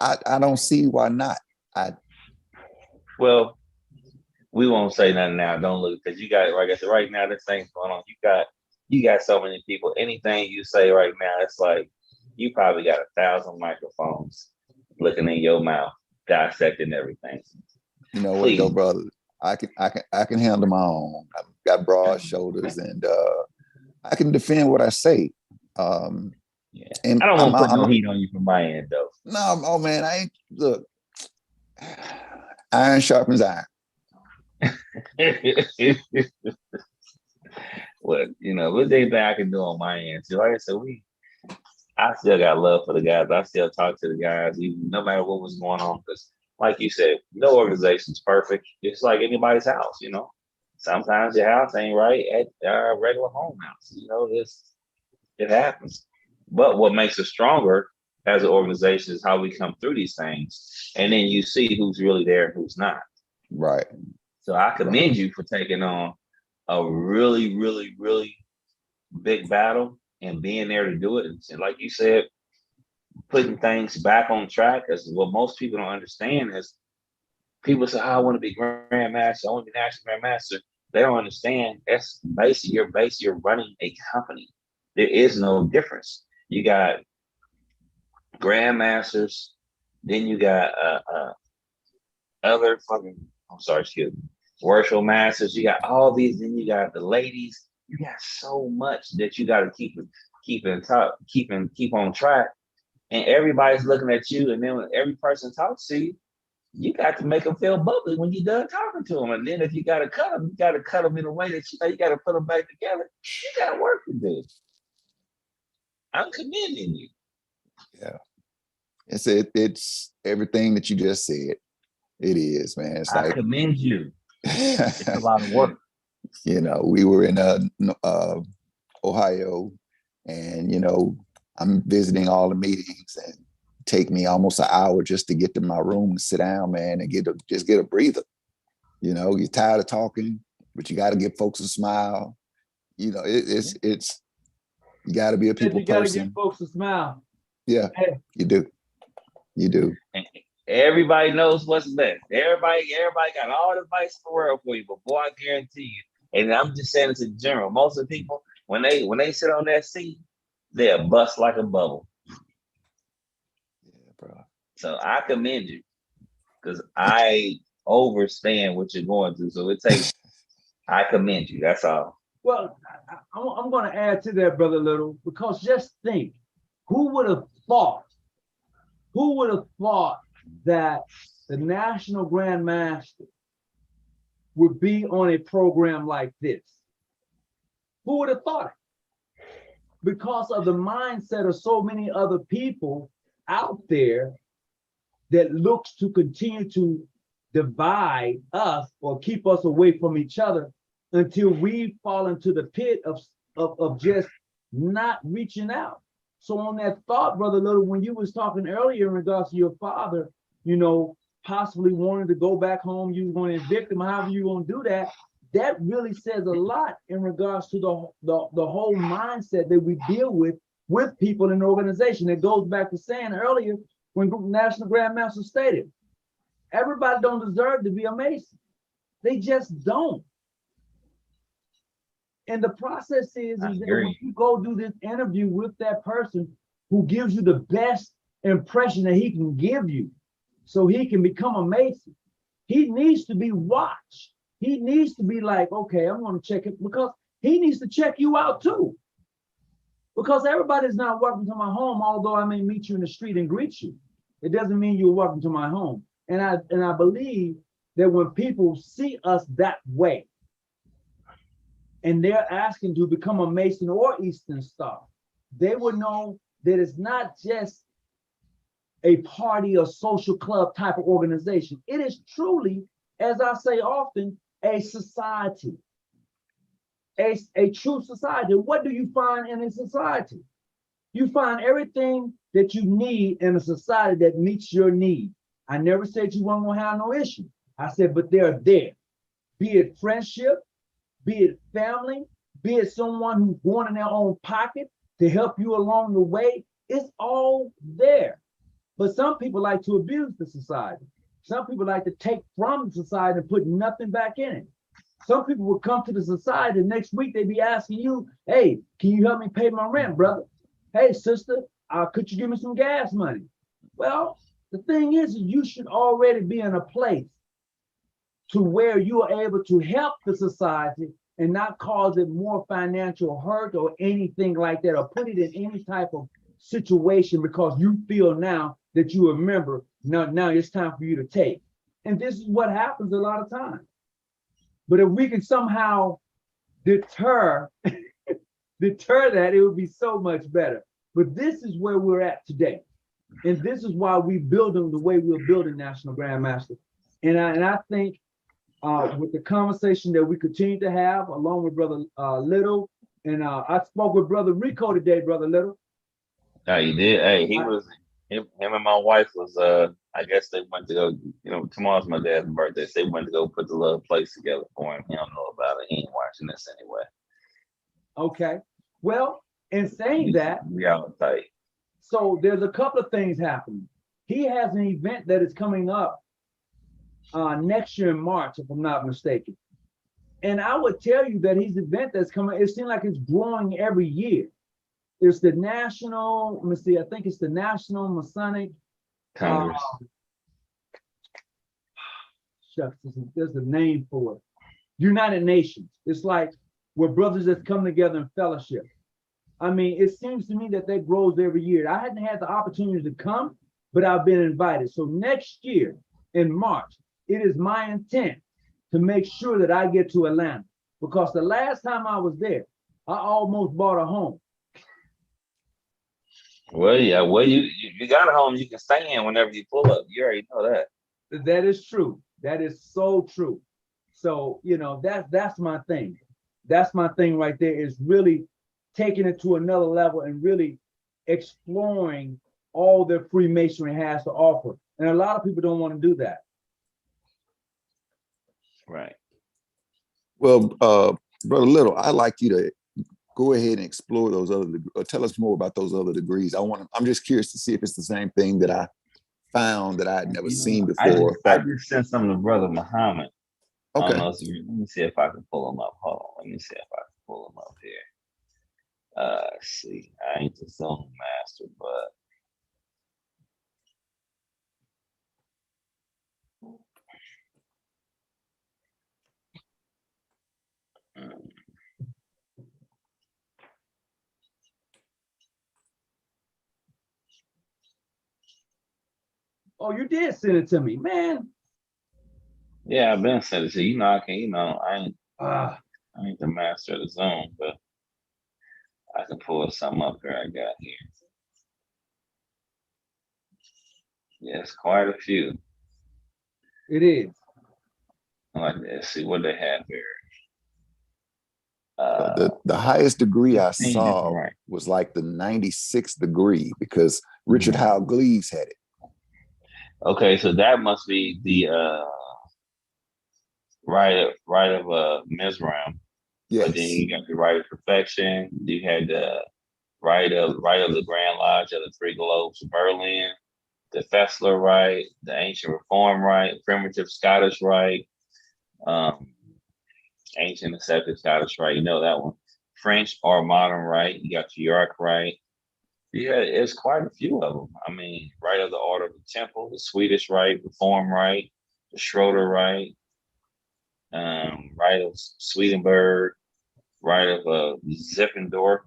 I don't see why not. Well, we won't say nothing now. Don't look, because you got, like I said, right now this thing's going on. You got so many people. Anything you say right now, it's like you probably got 1,000 microphones looking in your mouth, dissecting everything. You know what, though, brother? I can handle my own. I've got broad shoulders, and I can defend what I say. Yeah. And I don't want to put no heat on you from my end, though. No, oh man, look. Iron sharpens iron. Well, what's anything I can do on my end? So like I said, I still got love for the guys. I still talk to the guys, even no matter what was going on. Because, like you said, no organization's perfect. It's like anybody's house. Sometimes your house ain't right at our regular home house. It happens. But what makes us stronger as an organization is how we come through these things, and then you see who's really there and who's not. Right. So I commend you for taking on a really, really, really big battle and being there to do it. And like you said, putting things back on track. Because what most people don't understand is people say, oh, I want to be grandmaster, I want to be national grandmaster. They don't understand that's you're running a company. There is no difference. You got grandmasters, then you got other worship masters. You got all these, then you got the ladies. You got so much that you got to keep on track. And everybody's looking at you, and then when every person talks to you, you got to make them feel bubbly when you're done talking to them. And then if you got to cut them, you got to cut them in a way that you got to put them back together. You got work to do. I'm commending you. Yeah. It's everything that you just said. It is, man. It's I like commend you. It's a lot of work. We were in Ohio, and I'm visiting all the meetings, and take me almost an hour just to get to my room and sit down, man, and just get a breather. You're tired of talking, but you got to give folks a smile. It's you got to be a people You got to person. give folks a smile. Yeah, Hey. you do. And everybody knows what's best. Everybody got all the advice in the world for you, but boy, I guarantee you. And I'm just saying this in general. Most of the people, when they sit on that seat, they'll bust like a bubble. Yeah, bro. So I commend you, because I understand what you're going through. So I commend you. That's all. Well, I'm going to add to that, Brother Little, because just think, who would have thought that the National Grand Master would be on a program like this? Who would have thought it? Because of the mindset of so many other people out there that looks to continue to divide us or keep us away from each other until we fall into the pit of just not reaching out. So on that thought, Brother Little, when you was talking earlier in regards to your father, possibly wanting to go back home, you was going to evict him, however you going to do that, that really says a lot in regards to the whole mindset that we deal with people in the organization. It goes back to saying earlier when National Grandmaster stated, everybody don't deserve to be a Mason. They just don't. And the process is that when you go do this interview with that person who gives you the best impression that he can give you so he can become a Mason, he needs to be watched. He needs to be like, okay, I'm going to check it, because he needs to check you out too. Because everybody's not welcome to my home, although I may meet you in the street and greet you. It doesn't mean you're welcome to my home. And I believe that when people see us that way, and they're asking to become a Mason or Eastern Star, they would know that it's not just a party or social club type of organization. It is truly, as I say often, a society, a true society. What do you find in a society? You find everything that you need in a society that meets your need. I never said you weren't gonna have no issue. I said, but they're there. Be it friendship, be it family, be it someone who's going in their own pocket to help you along the way. It's all there. But some people like to abuse the society. Some people like to take from the society and put nothing back in it. Some people will come to the society, and next week they be asking you, hey, can you help me pay my rent, brother? Hey, sister, could you give me some gas money? Well, the thing is, you should already be in a place to where you are able to help the society and not cause it more financial hurt or anything like that, or put it in any type of situation because you feel now that you remember, now it's time for you to take. And this is what happens a lot of times. But if we can somehow deter that, it would be so much better. But this is where we're at today. And this is why we build them the way we're building National Grandmaster. And I think with the conversation that we continue to have, along with Brother Little, and I spoke with Brother Rico today, Brother Little. Oh, you did? Hey, him and my wife was, I guess they went to go, tomorrow's my dad's birthday. So they went to go put the little place together for him. He don't know about it. He ain't watching this anyway. Okay. Well, in saying that, we out tight. So there's a couple of things happening. He has an event that is coming up next year in March, if I'm not mistaken. And I would tell you that his event that's coming, it seems like it's growing every year. It's the National, let me see, I think it's the National Masonic Congress. Shucks, there's a name for it. United Nations. It's like where brothers that come together in fellowship. I mean, it seems to me that grows every year. I hadn't had the opportunity to come, but I've been invited. So next year in March, it is my intent to make sure that I get to Atlanta, because the last time I was there, I almost bought a home. Well, yeah, you got a home you can stay in whenever you pull up. You already know that. That is true. That is so true. So, that's my thing. That's my thing right there, is really taking it to another level and really exploring all that Freemasonry has to offer. And a lot of people don't want to do that. Right. Well, Brother Little, I'd like you to go ahead and explore those tell us more about those other degrees. I'm just curious to see if it's the same thing that I found that I had never seen before. I just sent some to Brother Muhammad. Okay. I don't know let me see if I can pull them up. Hold on. Let me see if I can pull them up here. See, I ain't the Zone Master, but Oh, you did send it to me, man. yeah, I've been sent it to you. I can, I ain't the master of the zone, but I can pull some up here I got here. Yes, quite a few. It is. Like, let's see what they have here. The highest degree I 15 saw different ranks. was like the 96th degree, because Richard Howell Gleaves had it. Okay, so that must be the right of Mizram. Yes. But then you got the right of perfection. You had the right of the Grand Lodge of the Three Globes of Berlin, the Fessler Rite, the Ancient Reform Rite, Primitive Scottish Rite, Ancient Accepted Scottish Rite. You know that one. French or Modern Rite. You got your York Rite. Yeah, it's quite a few of them. I mean, Rite of the Order of the Temple, the Swedish Rite, Reform Rite, the Schroeder Rite, Rite of Swedenborg, Rite of Zippendorf.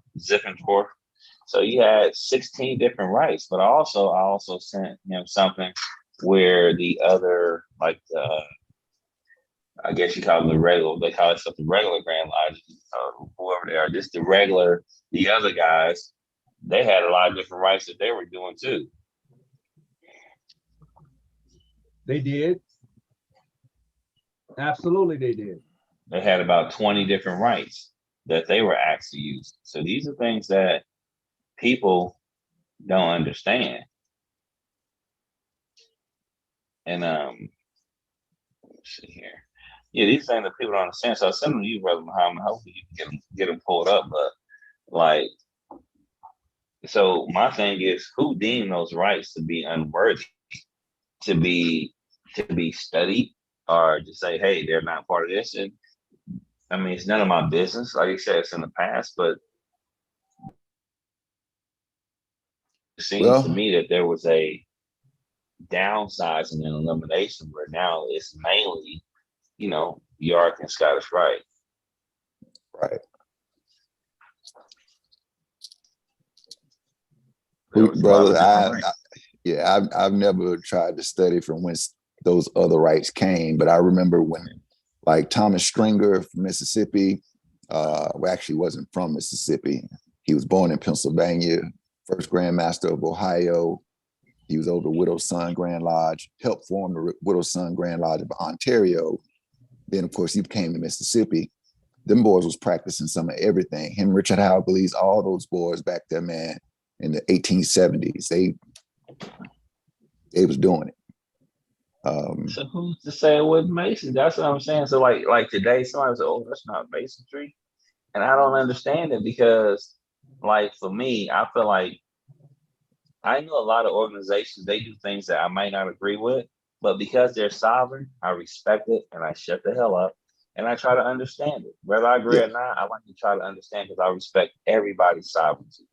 So you had 16 different rites, but I also sent him something where the other, like I guess you call them the regular, they call it something regular Grand Lodge, whoever they are, just the other guys, they had a lot of different rites that they were doing too. They did. Absolutely, they did. They had about 20 different rites that they were asked to use. So these are things that people don't understand. And let's see here. Yeah, these things that people don't understand. So I send them to you, Brother Muhammad. Hopefully you can get them pulled up. But like, so my thing is, who deemed those rights to be unworthy, to be studied, or to say, hey, they're not part of this? And I mean, it's none of my business. Like you said, it's in the past, but it seems to me that there was a downsizing and elimination where now it's mainly, York and Scottish Rite. Right. Brother, I've never tried to study from whence those other rights came. But I remember when, like Thomas Stringer from Mississippi, well, actually wasn't from Mississippi. He was born in Pennsylvania, first Grand Master of Ohio. He was over the Widow's Son Grand Lodge, helped form the Widow's Son Grand Lodge of Ontario. Then, of course, he came to Mississippi. Them boys was practicing some of everything. Him, Richard Howell, Belize, all those boys back there, man, in the 1870s. They was doing it. So who's to say it was Mason? That's what I'm saying. So like today, somebody said, "Oh, that's not masonry," and I don't understand it because, like for me, I feel like I know a lot of organizations, they do things that I might not agree with, but because they're sovereign, I respect it and I shut the hell up and I try to understand it. Whether I agree or not, I like to try to understand because I respect everybody's sovereignty.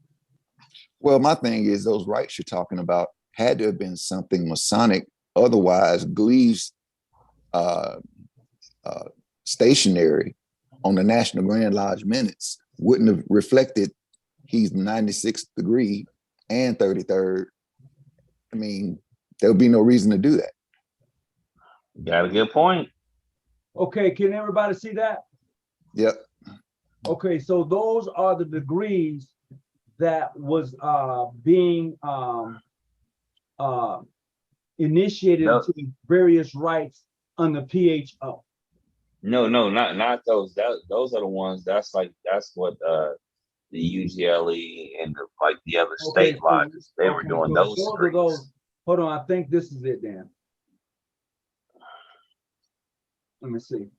Well, my thing is those rights you're talking about had to have been something Masonic. Otherwise, Glee's stationery on the National Grand Lodge minutes wouldn't have reflected he's 96th degree and 33rd. I mean, there would be no reason to do that. Got a good point. Okay, can everybody see that? Yep. Okay, so those are the degrees that was being initiated No. to various rights under PHO. No, not those. Those are the ones. That's what the UGLE and the other state lodges, they were doing those degrees. Hold on, I think this is it then. Let me see.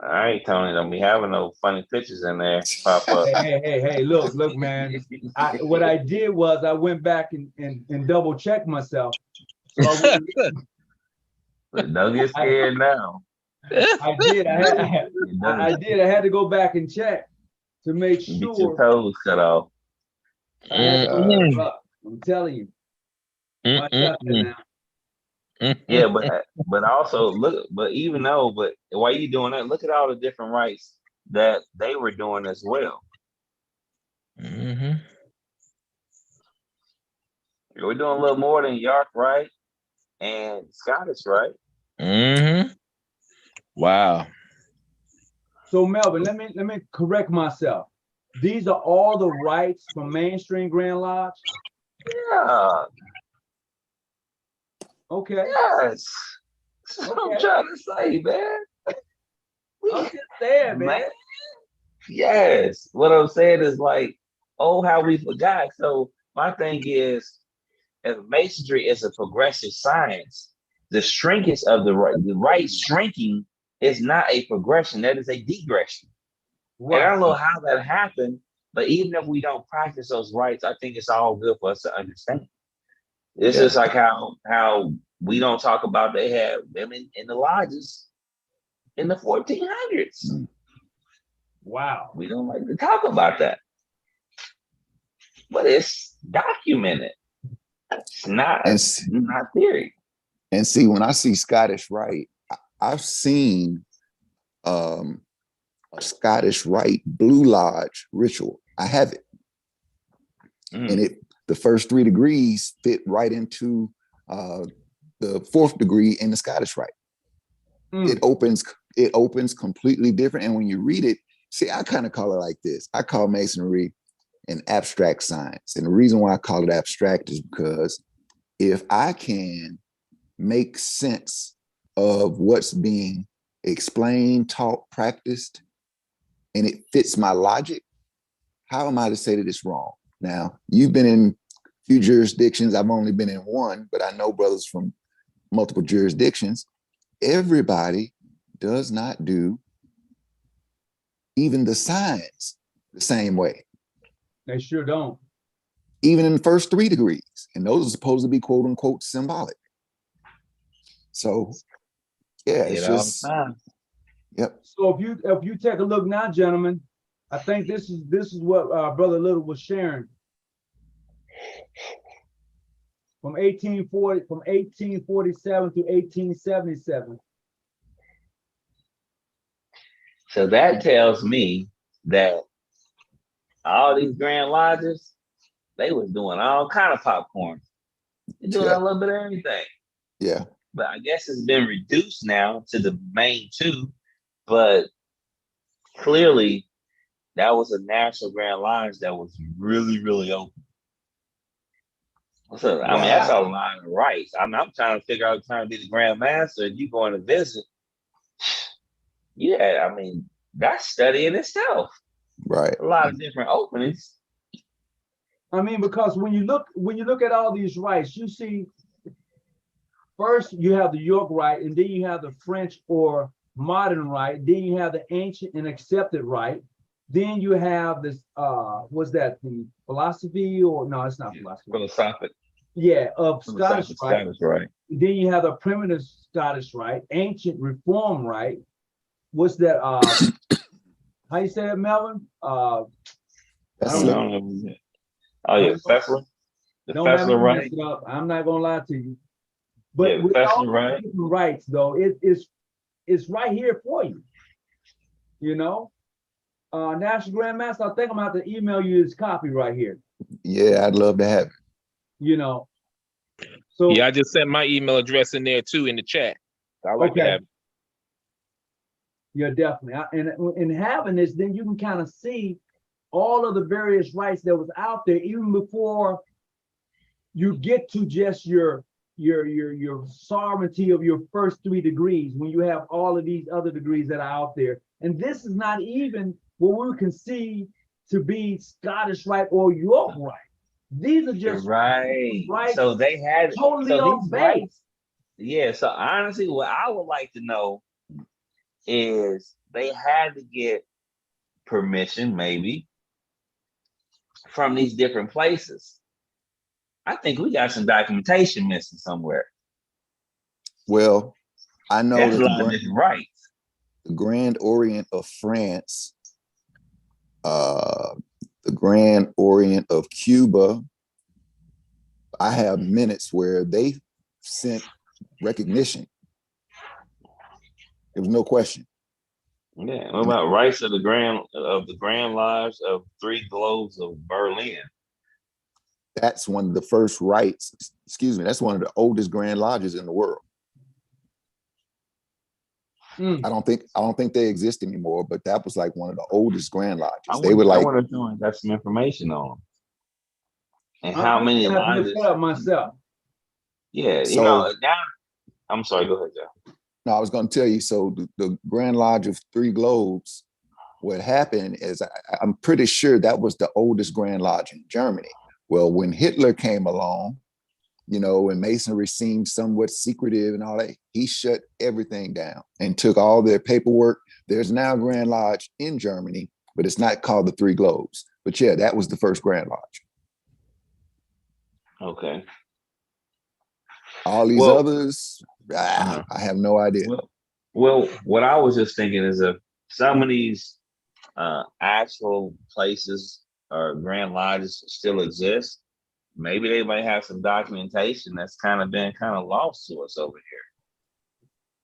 All right, Tony, don't be having no funny pictures in there pop up. Hey, look, man. What I did was I went back and double checked myself. So Don't get scared now. I did. I had to go back and check to make sure. Get your toes cut off. I'm telling you. Watch out there now. Yeah, but also look, but while you doing that, look at all the different rights that they were doing as well. Mm-hmm. We're doing a little more than York, right? And Scottish, right? Mm-hmm. Wow. So Melvin, let me correct myself. These are all the rights from mainstream Grand Lodge? Yeah. Okay. Yes. That's what I'm trying to say, man. I'm just saying, man. Yes. What I'm saying is how we forgot. So my thing is, if masonry is a progressive science, the shrinkage of the right shrinking is not a progression, that is a degression. Right. And I don't know how that happened, but even if we don't practice those rights, I think it's all good for us to understand. It's just like how we don't talk about they had women in the lodges in the 1400s. Wow. We don't like to talk about that. But it's documented. It's not theory. And see, when I see Scottish Rite, I've seen a Scottish Rite Blue Lodge ritual. I have it. And the first 3 degrees fit right into the 4th degree in the Scottish Rite. It opens completely different. And when you read it, see, I kind of call it like this. I call masonry an abstract science. And the reason why I call it abstract is because if I can make sense of what's being explained, taught, practiced, and it fits my logic, how am I to say that it's wrong? Now, you've been in a few jurisdictions. I've only been in one, but I know brothers from multiple jurisdictions. Everybody does not do even the science the same way. They sure don't. Even in the first 3 degrees. And those are supposed to be quote unquote symbolic. So yeah, it's just yep. So if you take a look now, gentlemen, I think this is what Brother Little was sharing. From 1847 to 1877. So that tells me that all these Grand Lodges, they was doing all kind of popcorn. They're doing a little bit of everything. Yeah. but I guess it's been reduced now to the main two. But clearly, that was a national grand lodge that was really, really open. So, I mean, that's a Wow. lot of rights. I'm trying to figure out trying to be the grand master, and you going to visit. Yeah, I mean, that's study in itself. Right. A lot of different openings. I mean, because when you look at all these rights, you see, first you have the York Rite, and then you have the French or modern Rite, then you have the ancient and accepted Rite, then you have this was that the philosophy, or no, it's not philosophy. Philosophic. Yeah, of Scottish Rite. Scottish Rite. Then you have the primitive Scottish Rite, ancient Reform Rite. What's that? How you say it, Melvin? That's I don't know. Oh yeah, Fessler. The Don't have me Fessler mess Rite. it up. I'm not gonna lie to you. But Yeah, with Fessler all the Rite. different rights, though, it's right here for you. You know, National Grandmaster. I think I'm gonna have to email you this copy right here. Yeah, I'd love to have it. You know, so Yeah, I just sent my email address in there too in the chat. I like to Okay. have it. yeah, definitely. And in having this, then you can kind of see all of the various rights that was out there, even before you get to just your sovereignty of your first 3 degrees, when you have all of these other degrees that are out there. And this is not even what we can see to be Scottish Rite or York Rite. These are just Right. rights So they had totally so on these base. rights. Yeah. So honestly, what I would like to know is they had to get permission, maybe, from these different places. I think we got some documentation missing somewhere. Well, I know That's that a lot of different rights. the Grand Orient of France, the Grand Orient of Cuba, I have minutes where they sent recognition. There was no question. Yeah. What about rights of the Grand Lodge of 3 Globes of Berlin? That's one of the first rights. Excuse me. That's one of the oldest Grand Lodges in the world. I don't think they exist anymore, but that was like one of the oldest Grand Lodges. They were I like, wonder if someone got some information on them. And I'm how many gonna have to look lodges? that up myself. Yeah, you So- know, now I'm sorry, go ahead, Joe. no, I was going to tell you. So the Grand Lodge of 3 Globes, what happened is I'm pretty sure that was the oldest Grand Lodge in Germany. Well, when Hitler came along, you know, and masonry seemed somewhat secretive and all that, he shut everything down and took all their paperwork. There's now a Grand Lodge in Germany, but it's not called the 3 Globes. But yeah, that was the first Grand Lodge. Okay. All these Well- others, I have no idea. Well, what I was just thinking is if some of these actual places or Grand Lodges still exist, maybe they might have some documentation that's kind of been kind of lost to us over here.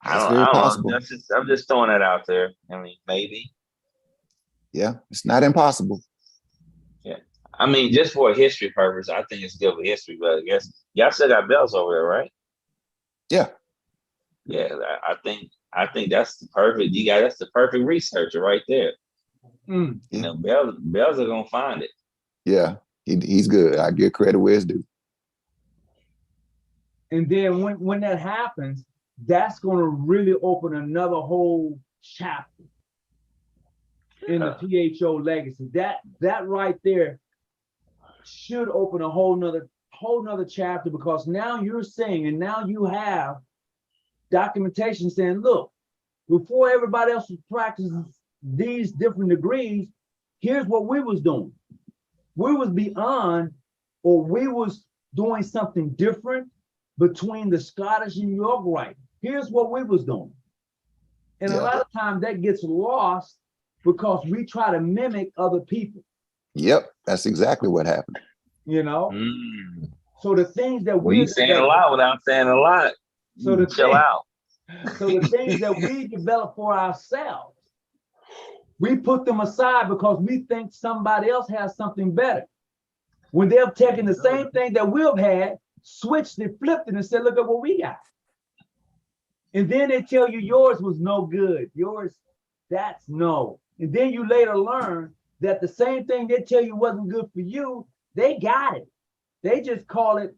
That's I very don't possible. know. I'm just throwing that out there. I mean, maybe. Yeah, it's not impossible. I mean, just for a history purpose, I think it's good for history. But I guess y'all still got bells over there, right? Yeah. Yeah, I think that's the perfect. That's the perfect researcher right there. You know, bells are gonna find it. Yeah, he's good. I give credit where it's due. And then when that happens, that's going to really open another whole chapter in the PHO legacy. That right there should open a whole nother chapter, because now you're saying, and now you have documentation saying, look, before everybody else was practicing these different degrees, here's what we was doing. We was beyond, or we was doing something different between the Scottish and York Rite. Here's what we was doing. And a lot of times that gets lost because we try to mimic other people. Yep, that's exactly what happened. You know? So the things that you saying a lot without saying a lot. So chill out. So the things that we develop for ourselves, we put them aside because we think somebody else has something better. When they've taken the same thing that we've had, switched it, flipped it, and said, look at what we got. And then they tell you yours was no good. Yours, that's no. And then you later learn that the same thing they tell you wasn't good for you, they got it. They just call it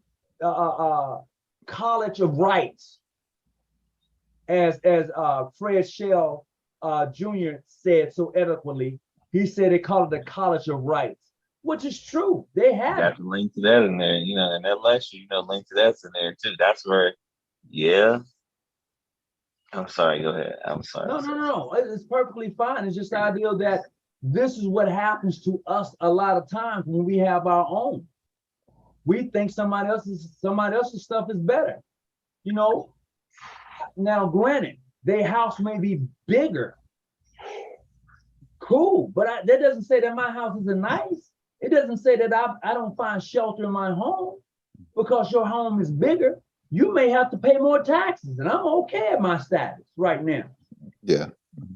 College of Rites, as Fred Shell Jr. said so eloquently. He said they call it the College of Rites, which is true. They have got the link to that in there, you know, and that lecture, you know, link to that's in there too. That's where, yeah. I'm sorry, go ahead. I'm sorry. No. It's perfectly fine. It's just the idea that this is what happens to us a lot of times when we have our own. We think somebody else's stuff is better. You know, now granted, their house may be bigger. Cool, but that doesn't say that my house isn't nice. It doesn't say that I don't find shelter in my home because your home is bigger. You may have to pay more taxes, and I'm okay at my status right now. Yeah.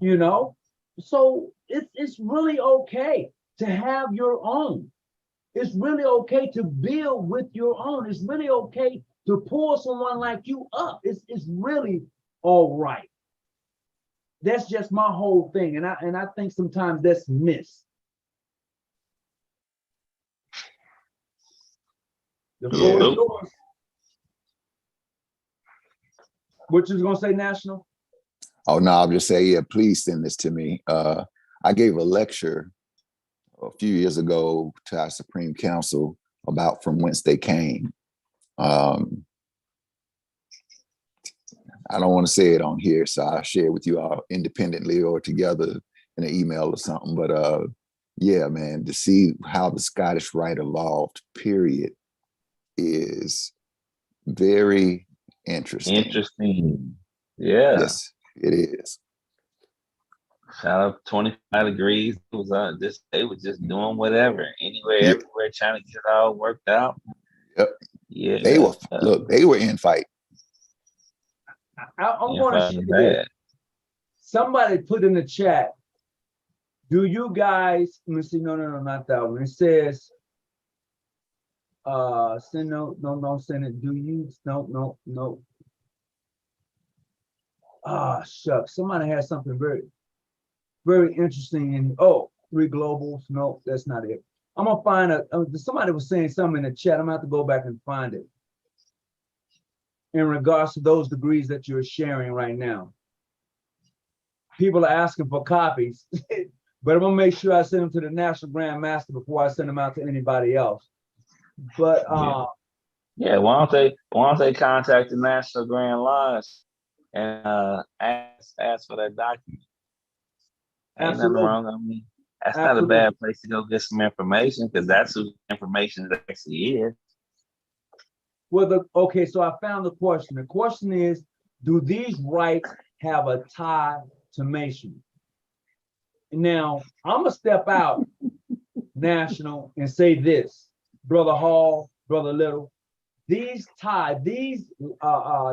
You know, so it's really okay to have your own. It's really okay to build with your own. It's really okay to pull someone like you up. It's really all right. That's just my whole thing, and I think sometimes that's missed. The floor is yours. What you gonna say, National? Oh no, I'll just say, yeah, please send this to me. I gave a lecture a few years ago to our Supreme Council about from whence they came. I don't want to say it on here, so I'll share with you all independently or together in an email or something. But yeah, man, to see how the Scottish Rite evolved, period, is very interesting. Interesting. Yeah. Yes, it is. Shout out 25 degrees. It was they were just doing whatever, anywhere, Yeah. everywhere, trying to get it all worked out. Yep. Yeah. They were they were in fight. I'm going to share this. Somebody put in the chat, do you guys, let me see, no, not that one. It says, send no, send it. Do you, no. Ah, shucks. Somebody has something very, very interesting in, 3 globals. No, that's not it. I'm gonna find somebody was saying something in the chat. I'm gonna have to go back and find it in regards to those degrees that you're sharing right now. People are asking for copies, but I'm gonna make sure I send them to the National Grand Master before I send them out to anybody else. But yeah, why don't they contact the National Grand Lodge and ask for that document? Ain't nothing wrong. I mean, that's not a bad place to go get some information, because that's who the information actually is. Well, okay, so I found the question. The question is, do these rites have a tie to masonry? Now, I'm gonna step out, National, and say this, Brother Hall, Brother Little, these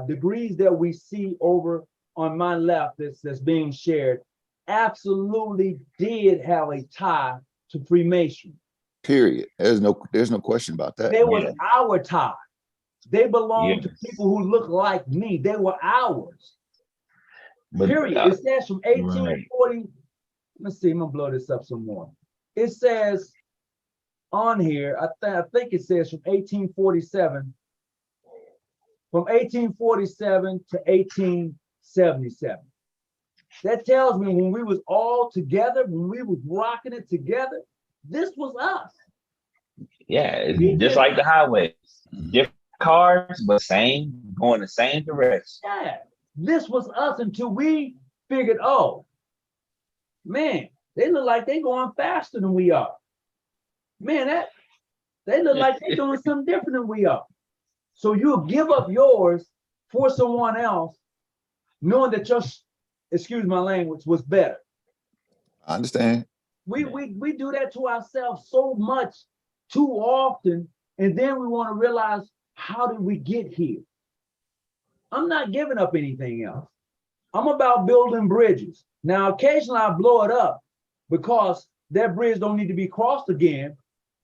degrees that we see over on my left that's being shared absolutely did have a tie to Freemasonry. Period. There's no question about that. They was our tie. They belong to people who look like me. They were ours. But, period. It says from 1840. Let's see, I'm gonna blow this up some more. It says on here, I think it says from 1847. From 1847 to 1877. That tells me when we was all together, when we was rocking it together, this was us. Yeah, it's just like the highways. Different cars, but going the same direction. Yeah, this was us until we figured, oh, man, they look like they going faster than we are. Man, they look like they doing something different than we are. So you'll give up yours for someone else, knowing that your, excuse my language, was better. I understand. We do that to ourselves so much too often, and then we want to realize, how did we get here? I'm not giving up anything else. I'm about building bridges. Now, occasionally I blow it up because that bridge don't need to be crossed again,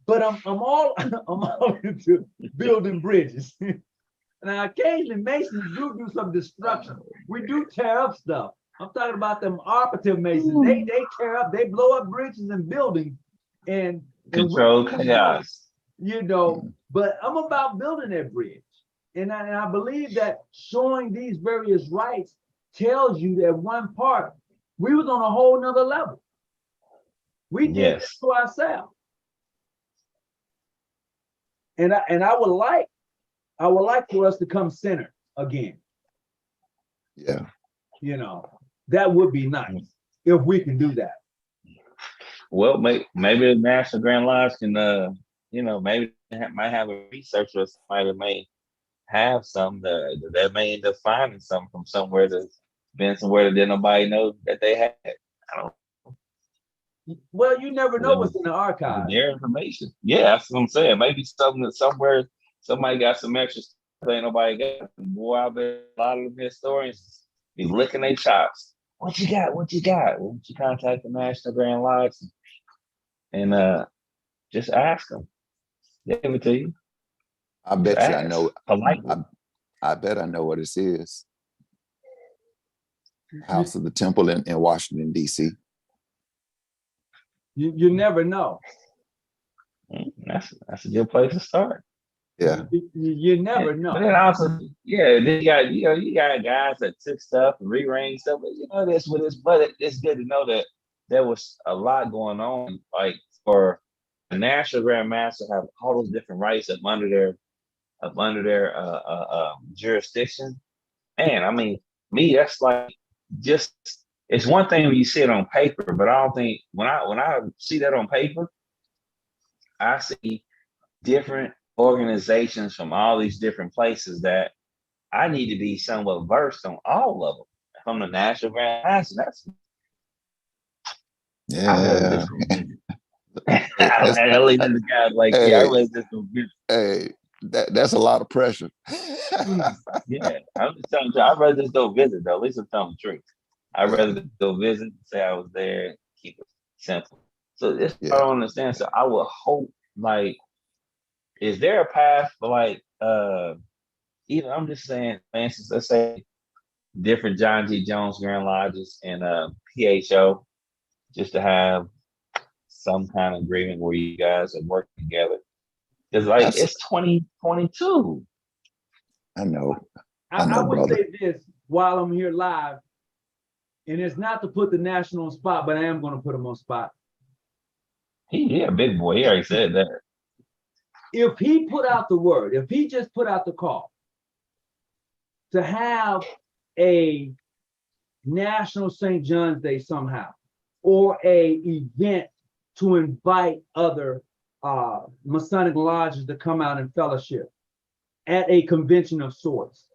but I'm all into building bridges. Now, occasionally Masons do some destruction. We do tear up stuff. I'm talking about them operative Masons. They tear up, they blow up bridges and buildings and Control chaos. you know, but I'm about building that bridge. And I believe that showing these various rites tells you that one part, we was on a whole nother level. We did this to ourselves. And I would like for us to come centered again. Yeah. You know, that would be nice if we can do that. Well, maybe the National Grand Lodge can, you know, maybe might have a researcher or somebody that may have some that may end up finding something from somewhere that's been somewhere that didn't nobody know that they had. I don't know. Well, you never know what's in the archive. Their information. Yeah, that's what I'm saying. Maybe something that somewhere somebody got some extra stuff that ain't nobody got. Boy, I bet a lot of them historians be licking their chops. What you got? What you got? Why don't you contact the National Grand Lodge and just ask them? They give it to you. I bet you I know. Politely. I bet I know what this is. House of the Temple in Washington, D.C. You never know. That's a good place to start. Yeah. You never know. But then also, yeah, then you got guys that took stuff and rearranged stuff. But you know this with this, but it's good to know that there was a lot going on. Like for the National Grand Master have all those different rights up under their jurisdiction. And I mean, me, that's like just it's one thing when you see it on paper, but I don't think when I see that on paper, I see different organizations from all these different places that I need to be somewhat versed on all of them. From the National Grand Master, that's yeah. I leave the guys like, hey, yeah, I really just go visit. Hey, that's a lot of pressure. Yeah, I'm just telling you, I'd rather just go visit though. At least I'm telling the truth. I'd rather go visit, say I was there, keep it simple. So this I don't understand. So I would hope, like, is there a path for like even I'm just saying, for instance, let's say different John G. Jones Grand Lodges and PHO, just to have some kind of agreement where you guys are working together. Because like it's 2022. I know. I would brother. say this while I'm here live, and it's not to put the national on spot, but I am going to put him on spot. He a big boy. He already said that. If he put out the word, if he just put out the call to have a National St. John's Day somehow, or a event to invite other Masonic lodges to come out and fellowship at a convention of sorts,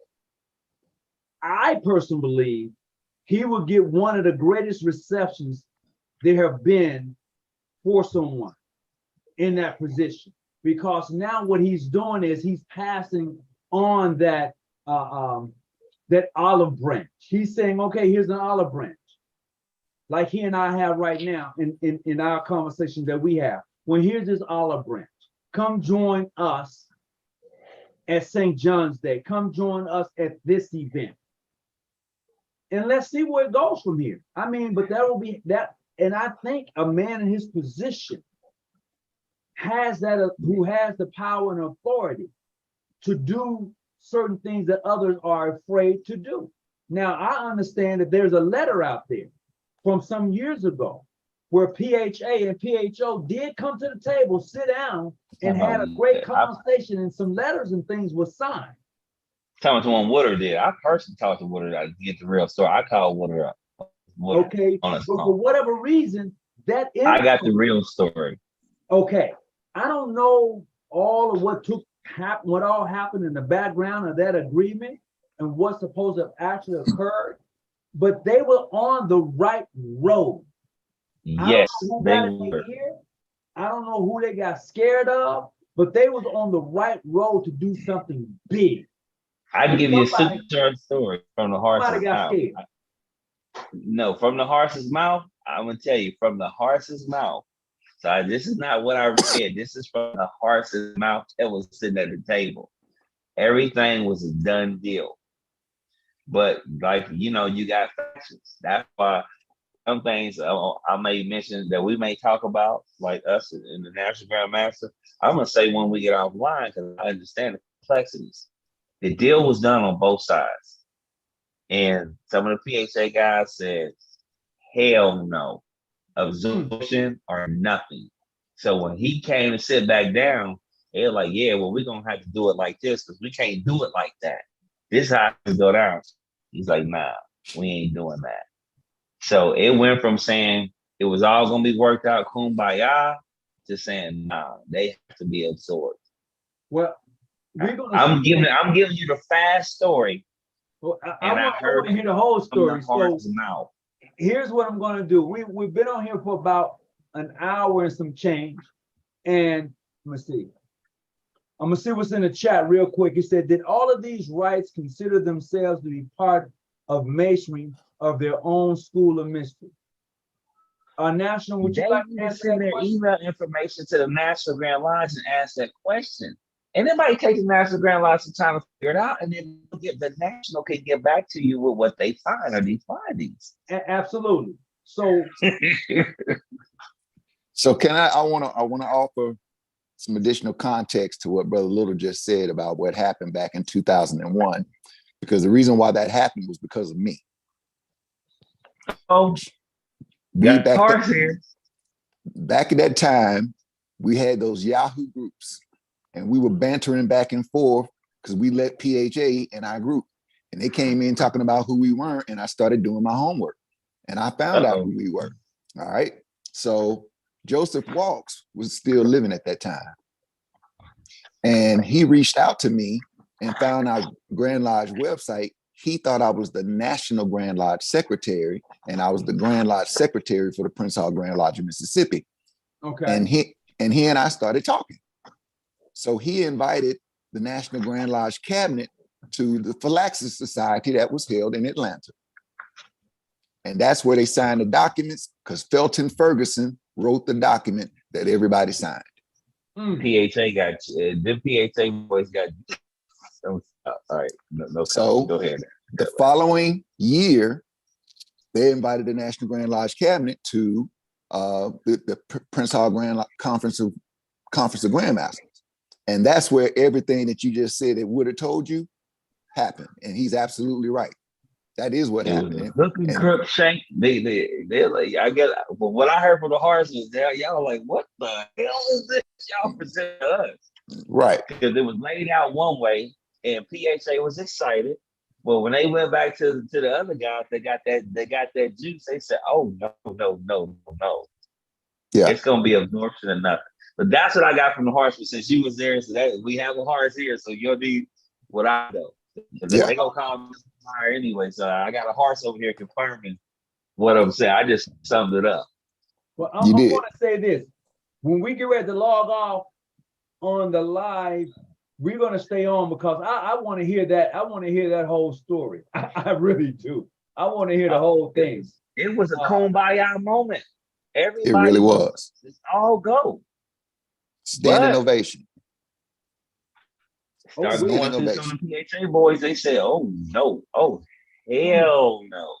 I personally believe he will get one of the greatest receptions there have been for someone in that position. Because now what he's doing is he's passing on that that olive branch. He's saying, okay, here's an olive branch, like he and I have right now in our conversation that we have. Well, here's this olive branch. Come join us at St. John's Day. Come join us at this event. And let's see where it goes from here. I mean, but that will be that. And I think a man in his position has that, who has the power and authority to do certain things that others are afraid to do. Now, I understand that there's a letter out there from some years ago where PHA and PHO did come to the table, sit down, and had a great conversation, and some letters and things were signed. Talking to one Woodard did. I personally talked to Woodard to get the real story. I called Woodard up. Okay, but for whatever reason, that I got the real story. Okay, I don't know all of what what all happened in the background of that agreement and what's supposed to have actually occurred, but they were on the right road. Yes, they were. I don't know who they got scared of, but they was on the right road to do something big. I can give you a super short story from the horse's mouth. Scared. No, from the horse's mouth, I'm gonna tell you from the horse's mouth. So this is not what I read. This is from the horse's mouth that was sitting at the table. everything was a done deal. But like, you know, you got factions. That's why some things I may mention that we may talk about, like us in the National Grandmaster. I'm gonna say when we get offline because I understand the complexities. The deal was done on both sides, and some of the PHA guys said, "Hell no, absorption or nothing." So when he came to sit back down, they're like, "Yeah, well, we're gonna have to do it like this because we can't do it like that. This is how it go down." He's like, "Nah, we ain't doing that." So it went from saying it was all gonna be worked out, kumbaya, to saying, "Nah, they have to be absorbed." Well, we're gonna. I'm giving you the fast story, Well, and I I heard want to hear the whole from the story. So horse's mouth. here's what I'm going to do. We've been on here for about an hour and some change, and let me see. I'm gonna see what's in the chat real quick. He said, "Did all of these rites consider themselves to be part of masonry of their own school of mystery?" National, would you They like need to to answer send that their question? email information to the National Grand Lodge and ask that question. Anybody take the National Grand Lodge some time to figure it out, and then the National can get back to you with what they find or these findings. Absolutely. So, So can I want to offer some additional context to what Brother Little just said about what happened back in 2001, because the reason why that happened was because of me. Oh, We back at that time, we had those Yahoo groups, and we were bantering back and forth because we let PHA in our group, and they came in talking about who we weren't, and I started doing my homework, and I found out who we were. All right, so Joseph Walks was still living at that time, and he reached out to me and found our Grand Lodge website. He thought I was the National Grand Lodge Secretary, and I was the Grand Lodge Secretary for the Prince Hall Grand Lodge of Mississippi. okay. And he and I started talking. So he invited the National Grand Lodge Cabinet to the Phylaxis Society that was held in Atlanta. And that's where they signed the documents, because Felton Ferguson wrote the document that everybody signed. PHA got the PHA boys got. All right, no. So go ahead. The following year, they invited the National Grand Lodge Cabinet to the Prince Hall Grand Conference of Grandmasters, and that's where everything that you just said it would have told you happened. And he's absolutely right. That is what happened. Hook and crook shank. They're like, I get. But what I heard from the horses, y'all like, what the hell is this y'all present to us? Right. Because it was laid out one way, and PHA was excited. Well, when they went back to the other guys, they got that juice. They said, "Oh no. Yeah, It's gonna be absorption or nothing." But that's what I got from the horse. Since you was there, so that we have a horse here, so you'll need what I know. Yeah. They gonna call me higher anyway. So I got a horse over here confirming what I'm saying. I just summed it up. Well, I'm going to say this: when we get ready to log off on the live, we're going to stay on because I want to hear that. I want to hear that whole story. I really do. I want to hear the whole thing. It was a kumbaya moment. Everybody, it really was. It's all go. Standing ovation. Start going through some of the PHA boys. They say, "Oh no, oh hell no."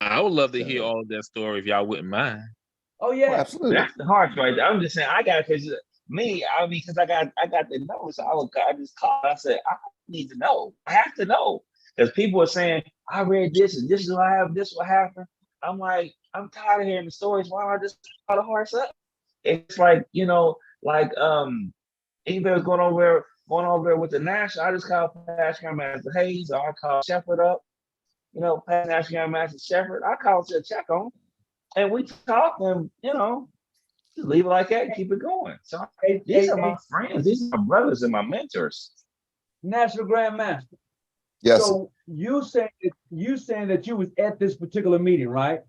I would love to hear all of that story if y'all wouldn't mind. Oh yeah, absolutely. That's the heart right there. I'm just saying, I got because because I got the notes. So I just called. I said, I need to know. I have to know because people are saying, "I read this and this is what happened. This is what happened." I'm like, I'm tired of hearing the stories. Why don't I just call the horse up? It's like anybody going over there with the National. I just called National Master Hayes, or I called Shepherd up. National Master Shepherd. I called to check on him, and we talked, and just leave it like that and keep it going. So these are my friends. These are my brothers and my mentors. National Grandmaster. Yes. So you saying that you was at this particular meeting, right?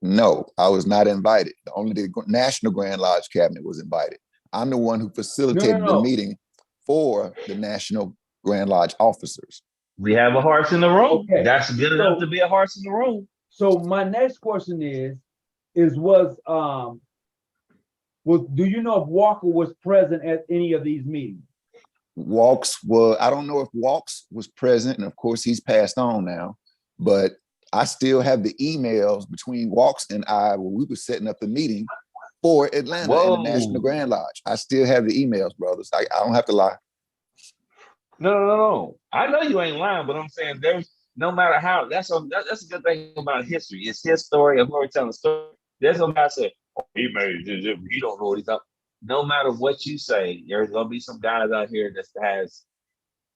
No, I was not invited. Only the National Grand Lodge Cabinet was invited. I'm the one who facilitated the meeting for the National Grand Lodge officers. We have a horse in the room. Okay. That's good enough to be a horse in the room. So my next question was do you know if Walker was present at any of these meetings? I don't know if Walks was present, and of course he's passed on now, but I still have the emails between Walks and I where we were setting up the meeting for Atlanta in the National Whoa. Grand Lodge. I still have the emails, brothers. I don't have to lie. No. I know you ain't lying, but I'm saying there's no matter how. That's a good thing about history. It's his story. I'm already telling the story. There's no matter say, oh, he made it. He don't know what he's up. No matter what you say, there's gonna be some guys out here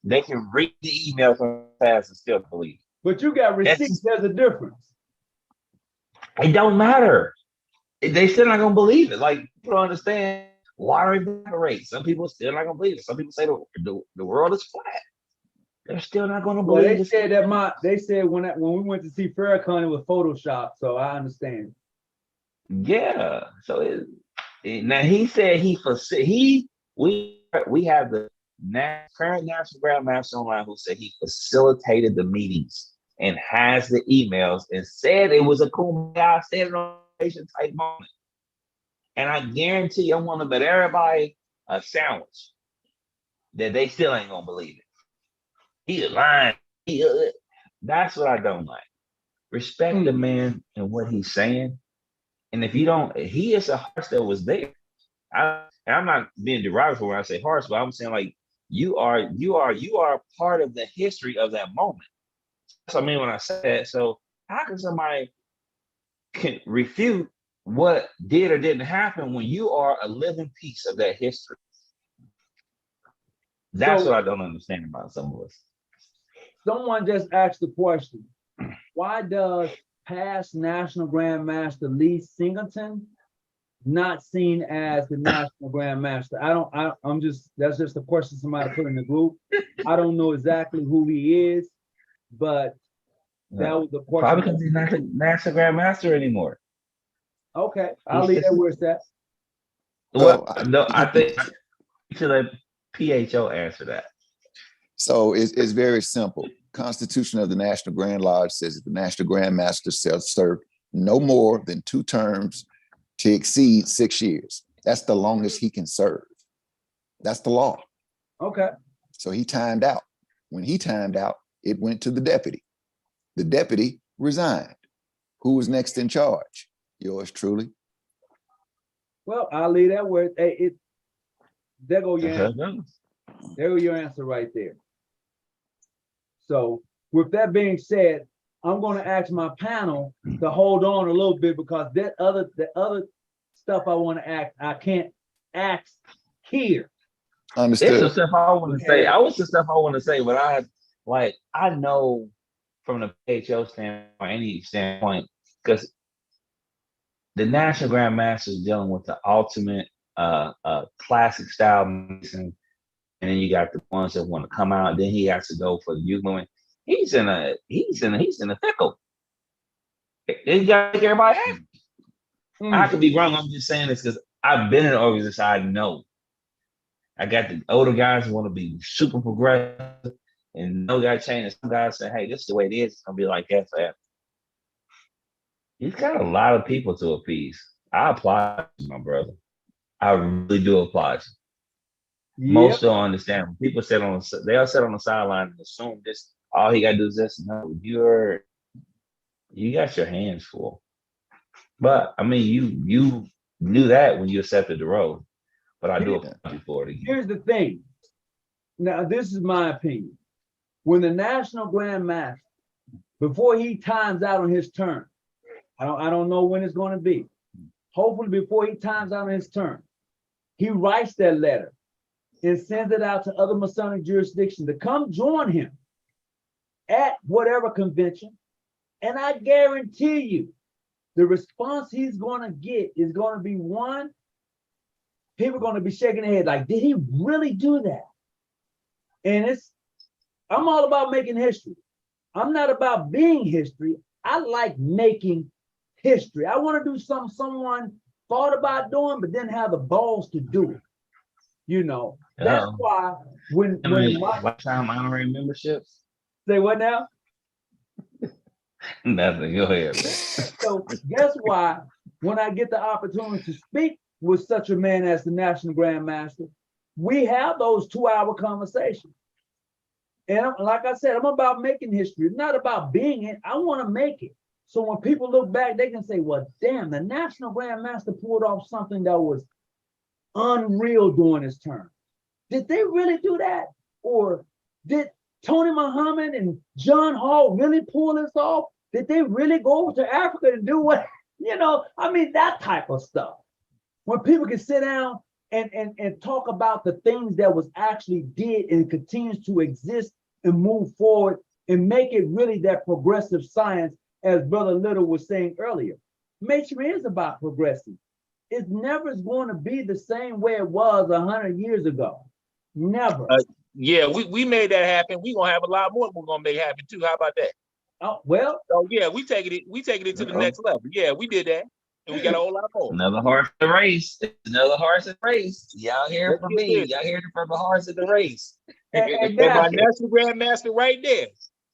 they can read the email from the past and still believe. But you got receipts. There's a difference. It don't matter. They still not gonna believe it. Like, people don't understand water evaporates. Some people still not gonna believe it. Some people say the world is flat. They're still not gonna Well, believe they it. said when we went to see Farrakhan, it was Photoshop, so I understand. Yeah. So now he said we have the current National Grand Master online who said he facilitated the meetings and has the emails and said it was a cool guy, said it on type moment. And I guarantee you, I'm gonna bet everybody a sandwich that they still ain't gonna believe it. He lying. That's what I don't like. Respect the man and what he's saying. And if you don't, he is a horse that was there. I'm not being derogatory when I say horse, but I'm saying like you are part of the history of that moment. That's what I mean when I say that. So how can somebody refute what did or didn't happen when you are a living piece of that history? That's what I don't understand about some of us. Someone just asked the question, why does past National Grand Master Lee Singleton not seen as the National Grand Master? That's just a question somebody put in the group. I don't know exactly who he is, but that was the question. Probably because he's not the National Grand Master anymore. Okay, I'll leave that where it's at. Well, no, I think you should let PHO answer that. So it's very simple. Constitution of the National Grand Lodge says that the National Grand Master shall serve no more than 2 terms to exceed 6 years. That's the longest he can serve. That's the law. Okay. So he timed out. When he timed out, it went to the deputy. The deputy resigned. Who was next in charge? Yours truly. Well, I'll leave that where there go your answer. There go your answer right there. So with that being said, I'm going to ask my panel to hold on a little bit because the other stuff I want to ask, I can't ask here. Understood. It's the stuff I want to say. The stuff I want to say, but I know from the PHO standpoint, any standpoint, because the National Grand Master is dealing with the ultimate classic style Mason, and then you got the ones that want to come out. Then he has to go for the youth movement. He's in a pickle. He got to make everybody happy. I could be wrong. I'm just saying this because I've been in organizations. I know. I got the older guys who want to be super progressive, and no guy change. Some guys say, "Hey, this is the way it is. It's gonna be like that forever." He's got a lot of people to appease. I applaud you, my brother. I really do applaud you. Yep. Most don't understand. When people they'll sit on the sideline and assume this. All he got to do is this. No, you got your hands full. But I mean, you knew that when you accepted the role. But I do applaud you for it again. Here's the thing. Now, this is my opinion. When the National Grand Master, before he times out on his term, I don't know when it's going to be. Hopefully, before he times out on his term, he writes that letter and sends it out to other Masonic jurisdictions to come join him at whatever convention. And I guarantee you, the response he's going to get is going to be one, people are going to be shaking their head like, did he really do that? And I'm all about making history. I'm not about being history. I like making history. I want to do something someone thought about doing, but didn't have the balls to do it. You know, that's why when lifetime honorary memberships. Say what now? Nothing. Go ahead, man. So guess why when I get the opportunity to speak with such a man as the National Grand Master, we have those 2-hour conversations. And like I said, I'm about making history. It's not about being it. I want to make it. So when people look back, they can say, well, damn, the National Grandmaster pulled off something that was unreal during his term. Did they really do that? Or did Tony Muhammad and John Hall really pull this off? Did they really go over to Africa and do what, I mean, that type of stuff. When people can sit down and talk about the things that was actually did and continues to exist and move forward and make it really that progressive science, as Brother Little was saying earlier. Masonry is about progressing. It's never going to be the same way it was 100 years ago. Never. Yeah, we made that happen. We're gonna have a lot more we're gonna make happen too. How about that? Oh, well. So yeah, we taking it to the next level. Yeah, we did that. And we got a whole lot more. Another horse in the race. Another horse in the race. Y'all hear from me. Y'all hear from the horse in the race. And my National Grandmaster right there.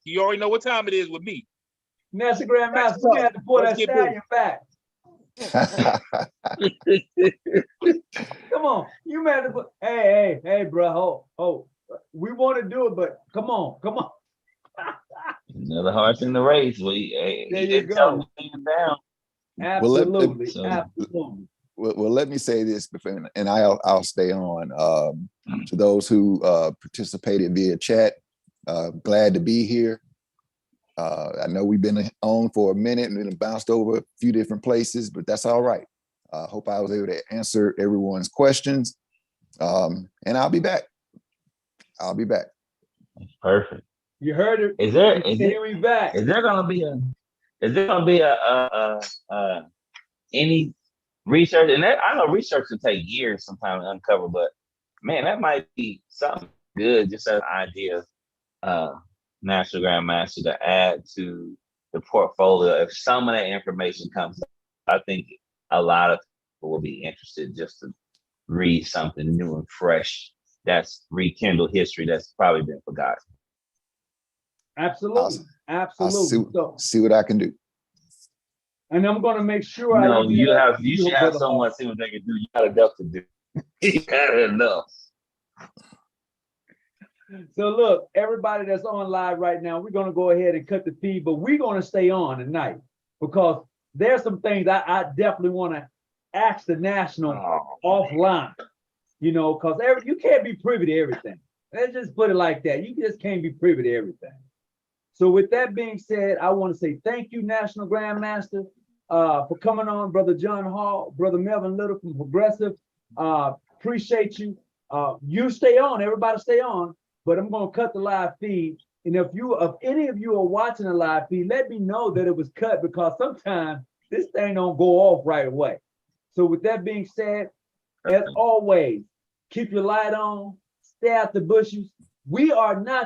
You already know what time it is with me. National Grandmaster, we had to pull that stallion back. Come on, you mad to put, hey, bro, we want to do it, but come on. Another horse in the race. There you go. Down. Absolutely, absolutely. Well, let me say this, and I'll stay on. To those who participated via chat, glad to be here. I know we've been on for a minute and then bounced over a few different places, but that's all right. Hope I was able to answer everyone's questions. And I'll be back. Perfect. You heard it. Is there gonna be any research? And I know research can take years sometimes to uncover, but man, that might be something good, just as an idea. National Grandmaster to add to the portfolio. If some of that information comes up, I think a lot of people will be interested just to read something new and fresh that's rekindled history that's probably been forgotten. Absolutely. I'll see what I can do. And I'm going to make sure you should have someone see what they can do. You got enough to do. You got enough. So look, everybody that's on live right now, we're going to go ahead and cut the feed, but we're going to stay on tonight because there's some things I definitely want to ask the National offline, because you can't be privy to everything. Let's just put it like that. You just can't be privy to everything. So with that being said, I want to say thank you, National Grandmaster, for coming on, Brother John Hall, Brother Melvin Little from Progressive. Appreciate you. You stay on, everybody stay on. But I'm going to cut the live feed. And if any of you are watching the live feed, let me know that it was cut because sometimes this thing don't go off right away. So with that being said, as always, keep your light on, stay out the bushes. We are not